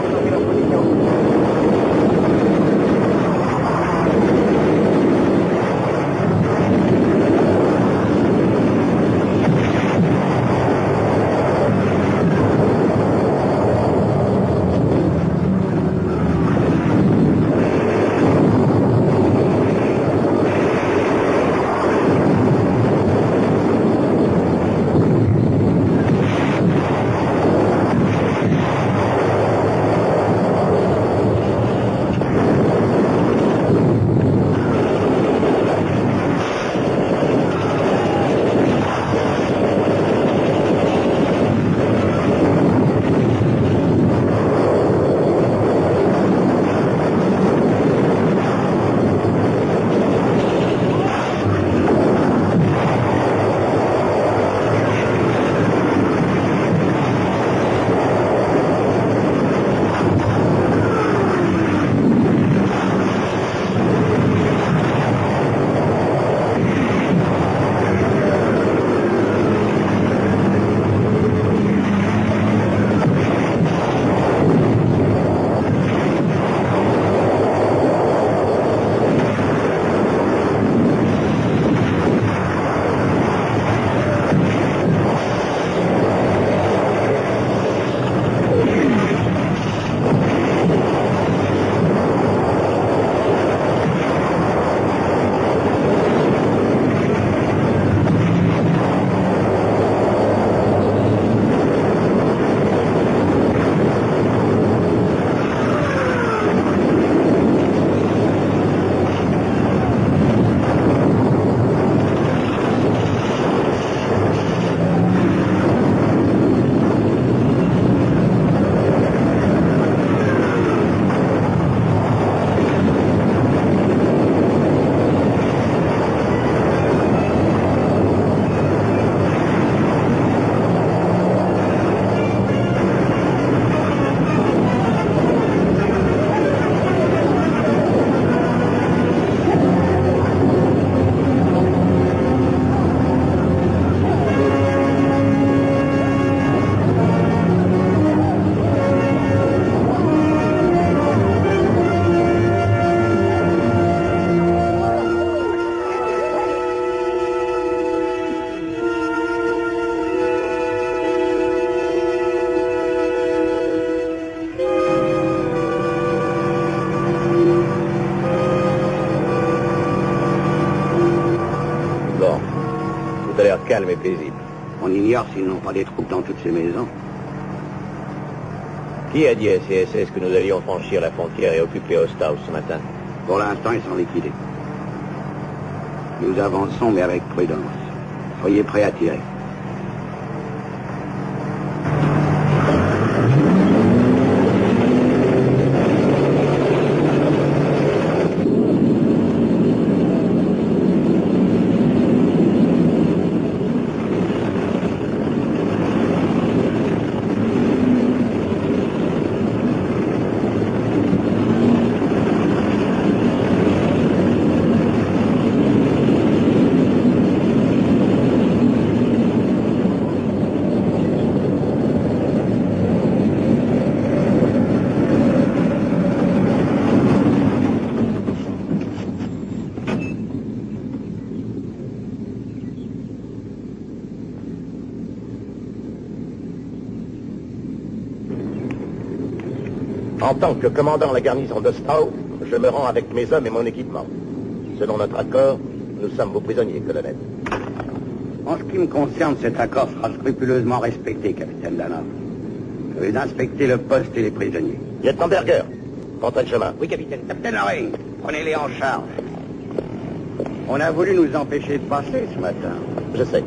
calme et paisible. On ignore s'ils n'ont pas des troupes dans toutes ces maisons. Qui a dit à CSS que nous allions franchir la frontière et occuper Osthouse ce matin? Pour l'instant, ils sont liquidés. Nous avançons, mais avec prudence. Soyez prêts à tirer. En tant que commandant la garnison d'Osthouse, je me rends avec mes hommes et mon équipement. Selon notre accord, nous sommes vos prisonniers, colonel. En ce qui me concerne, cet accord sera scrupuleusement respecté, capitaine Danoff. Je vais inspecter le poste et les prisonniers. Lieutenant Berger, comptez le chemin. Oui, capitaine. Capitaine Harry, prenez-les en charge. On a voulu nous empêcher de passer ce matin. Je sais.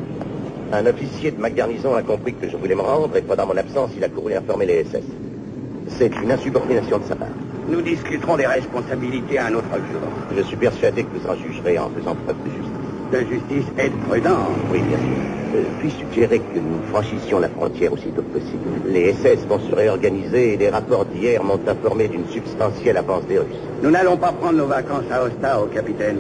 Un officier de ma garnison a compris que je voulais me rendre et pendant mon absence, il a couru informer les SS. C'est une insubordination de sa part. Nous discuterons des responsabilités un autre jour. Je suis persuadé que vous en jugerez en faisant preuve de justice. De justice et de prudence. Oui, bien sûr. Puis suggérer que nous franchissions la frontière aussitôt que possible. Les SS vont se réorganiser et les rapports d'hier m'ont informé d'une substantielle avance des Russes. Nous n'allons pas prendre nos vacances à Osthouse, capitaine.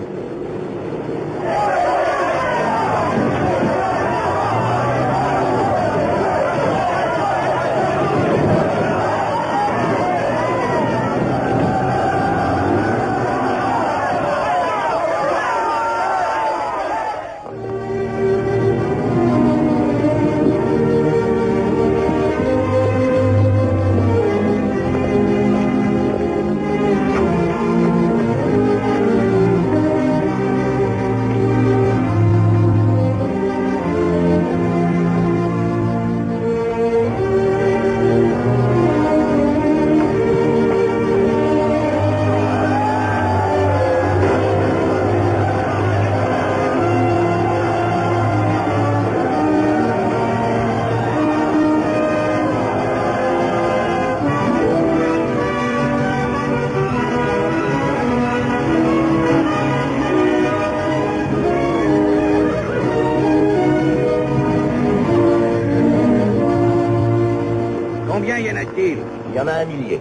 Il y en a 1 millier.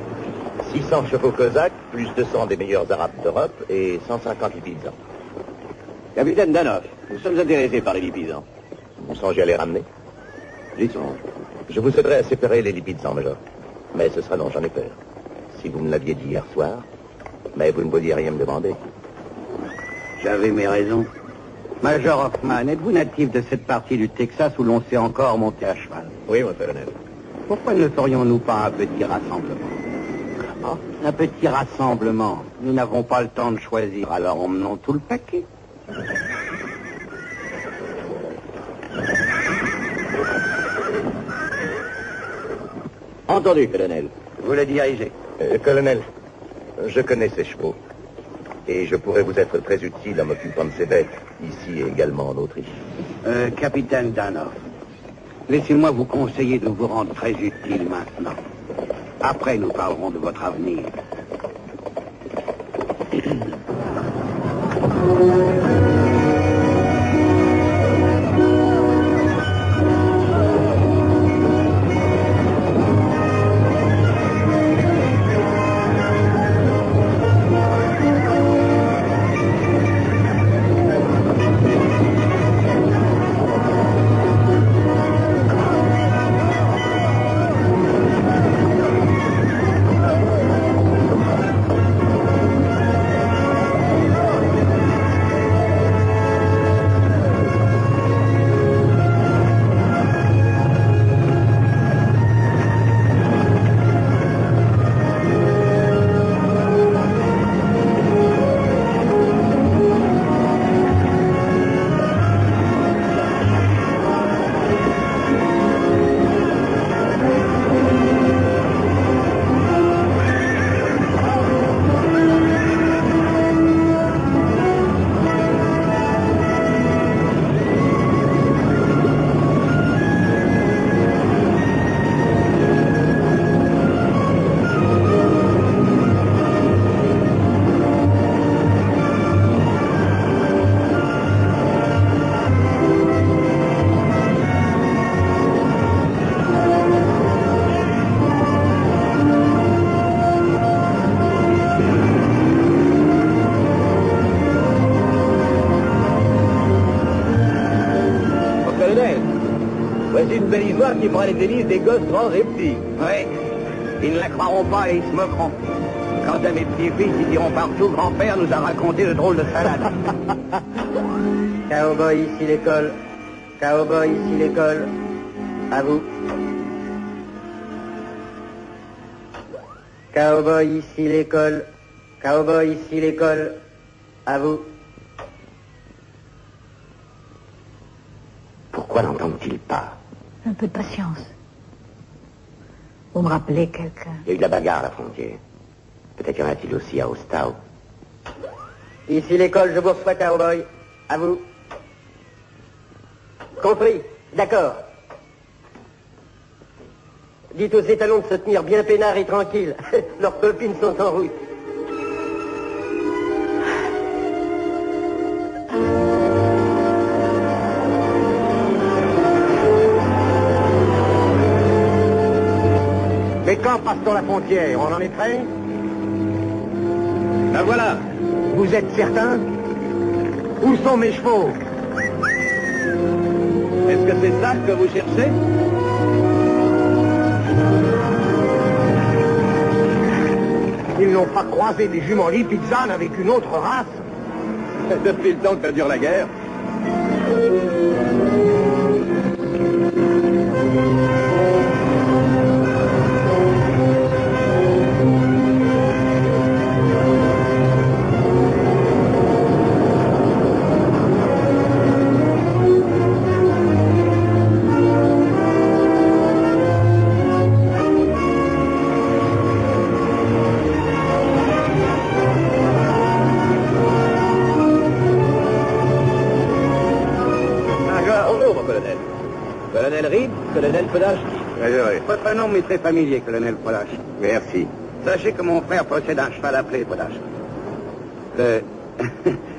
600 chevaux cosaques, plus 200 des meilleurs arabes d'Europe et 150 lipizzans. Capitaine Danoff, nous sommes intéressés par les lipizzans. Vous songez à les ramener? Dites-moi. Je vous aiderai à séparer les lipizzans, Major. Mais ce sera long, j'en ai peur. Si vous me l'aviez dit hier soir, mais vous ne vouliez rien me demander. J'avais mes raisons. Major Hoffman, êtes-vous natif de cette partie du Texas où l'on sait encore monter à cheval? Oui, mon colonel. Pourquoi ne ferions-nous pas un petit rassemblement? Comment? Un petit rassemblement. Nous n'avons pas le temps de choisir, alors emmenons tout le paquet. Entendu, colonel. Vous le dirigez. Colonel, je connais ces chevaux. Et je pourrais vous être très utile en m'occupant de ces bêtes, ici et également en Autriche. Capitaine Danoff, laissez-moi vous conseiller de vous rendre très utile maintenant. Après, nous parlerons de votre avenir. belle histoire qui fera les délices des gosses grands et petits. Oui. Ils ne la croiront pas et ils se moqueront. Quant à mes petits-fils, ils diront partout, grand-père nous a raconté de drôles de salades. Cowboy, ici l'école. Cowboy, ici l'école. À vous. Cowboy, ici l'école. Cowboy, ici l'école. À vous. Pourquoi n'entendent-ils pas? Un peu de patience. Vous me rappelez quelqu'un? Il y a eu de la bagarre à la frontière. Peut-être y en a-t-il aussi à Ostao. Ici l'école, je vous reçois, Cowboy. À vous. Compris. D'accord. Dites aux étalons de se tenir bien peinards et tranquilles. Leurs copines sont en route. Mais quand passe-t-on la frontière? On en est prêt? Ben voilà. Vous êtes certain? Où sont mes chevaux? Est-ce que c'est ça que vous cherchez? Ils n'ont pas croisé des juments Lipizzanes avec une autre race? Depuis le temps que dure la guerre. Colonel Reed, colonel Podashki. Votre nom m'est très familier, colonel Podashki. Merci. Sachez que mon frère possède un cheval appelé Podashki. Le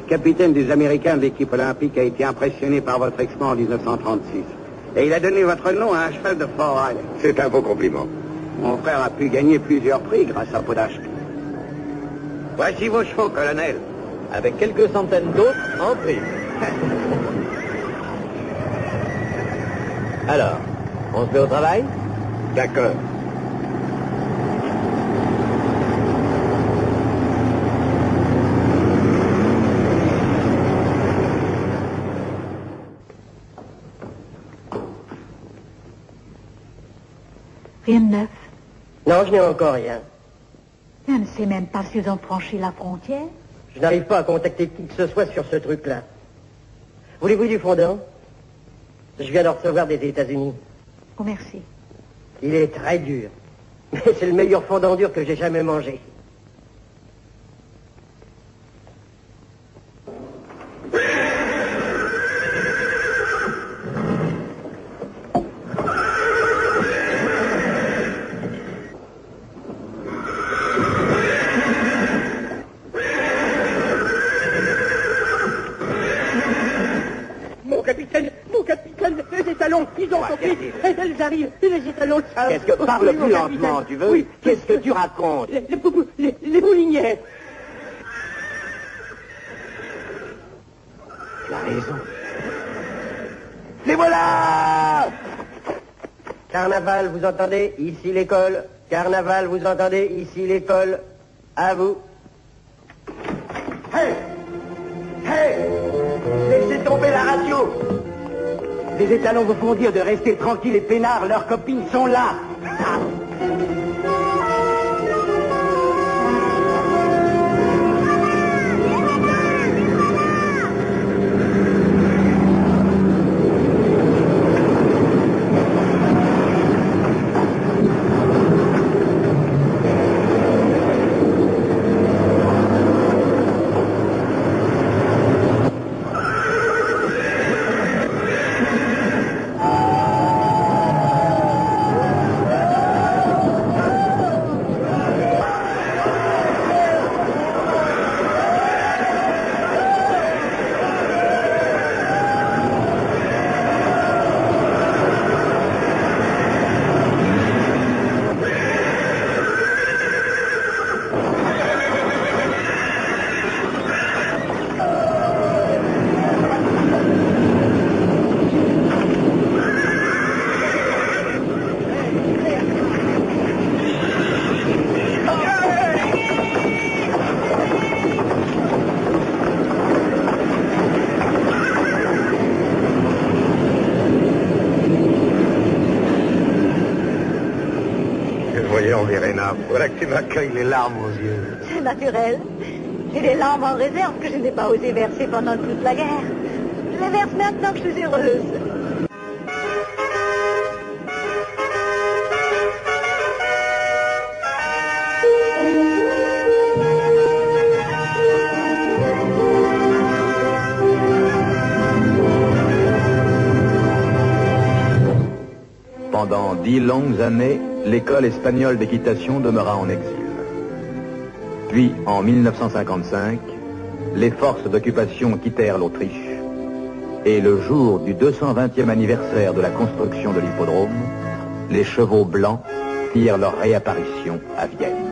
capitaine des Américains de l'équipe olympique a été impressionné par votre exploit en 1936. Et il a donné votre nom à un cheval de Fort Riley. C'est un beau compliment. Mon frère a pu gagner plusieurs prix grâce à Podashki. Voici vos chevaux, colonel. Avec quelques centaines d'autres en prix. Alors, on se met au travail? D'accord. Rien de neuf. Non, je n'ai encore rien. Je ne sais même pas s'ils ont franchi la frontière. Je n'arrive pas à contacter qui que ce soit sur ce truc-là. Voulez-vous du fondant? Je viens de recevoir des États-Unis. Oh, merci. Il est très dur. Mais c'est le meilleur fondant dur que j'ai jamais mangé. Les étalons, ils ont compris. Elles arrivent, les étalons. Qu'est-ce que parle plus lentement, tu veux? Oui. Qu'est-ce que tu racontes? Les moulinières. Tu as raison. Les voilà! Carnaval, vous entendez? Ici l'école. Carnaval, vous entendez? Ici l'école. À vous. Hey! Hey! Laissez tomber la radio! Les étalons vous font dire de rester tranquilles et peinards, leurs copines sont là. Voyons, Verena, voilà que tu m'accueilles les larmes aux yeux. C'est naturel. J'ai des larmes en réserve que je n'ai pas osé verser pendant toute la guerre. Je les verse maintenant que je suis heureuse. Pendant 10 longues années, l'école espagnole d'équitation demeura en exil. Puis, en 1955, les forces d'occupation quittèrent l'Autriche. Et le jour du 220e anniversaire de la construction de l'hippodrome, les chevaux blancs firent leur réapparition à Vienne.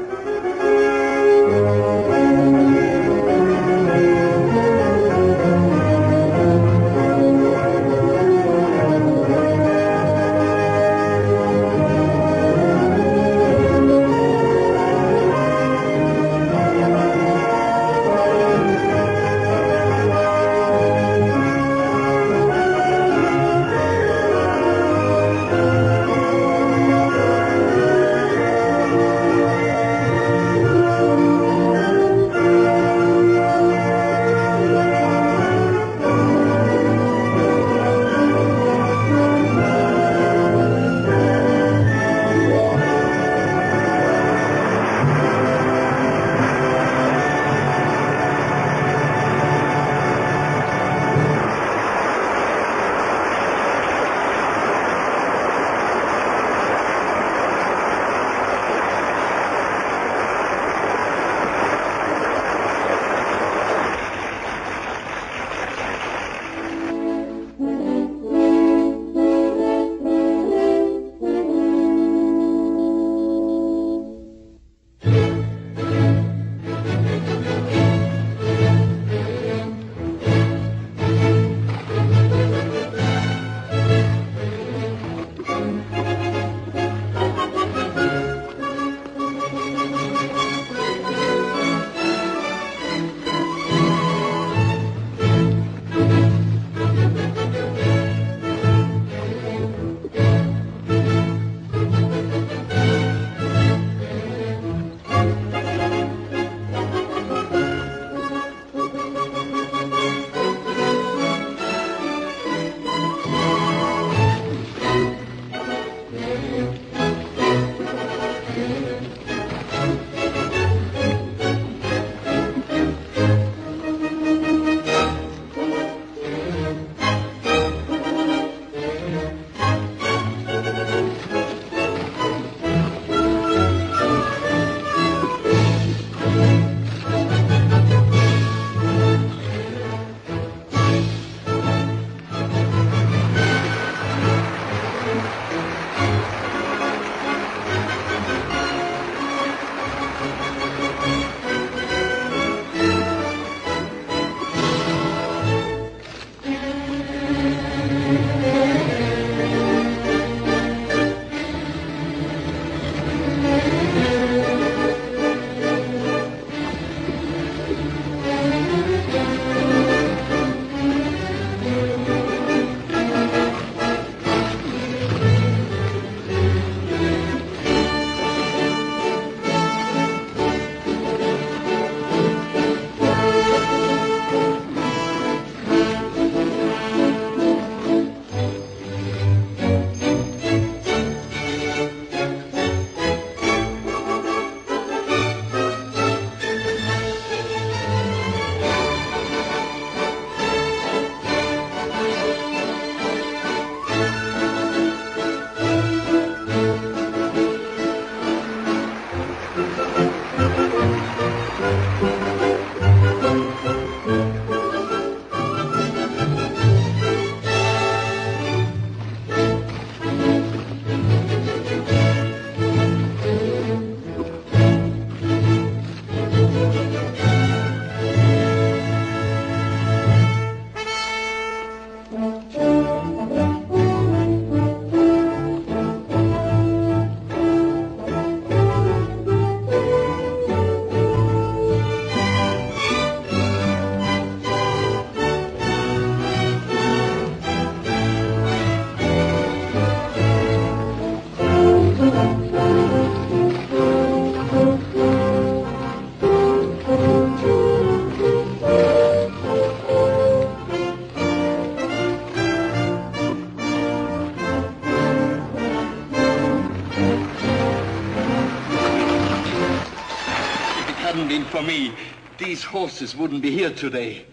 been for me, these horses wouldn't be here today.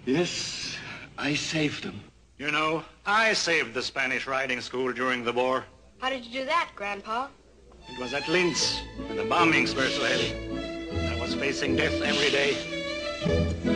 Yes, I saved them. You know, I saved the Spanish riding school during the war. How did you do that, Grandpa? It was at Linz, when the bombings were so heavy. I was facing death every day.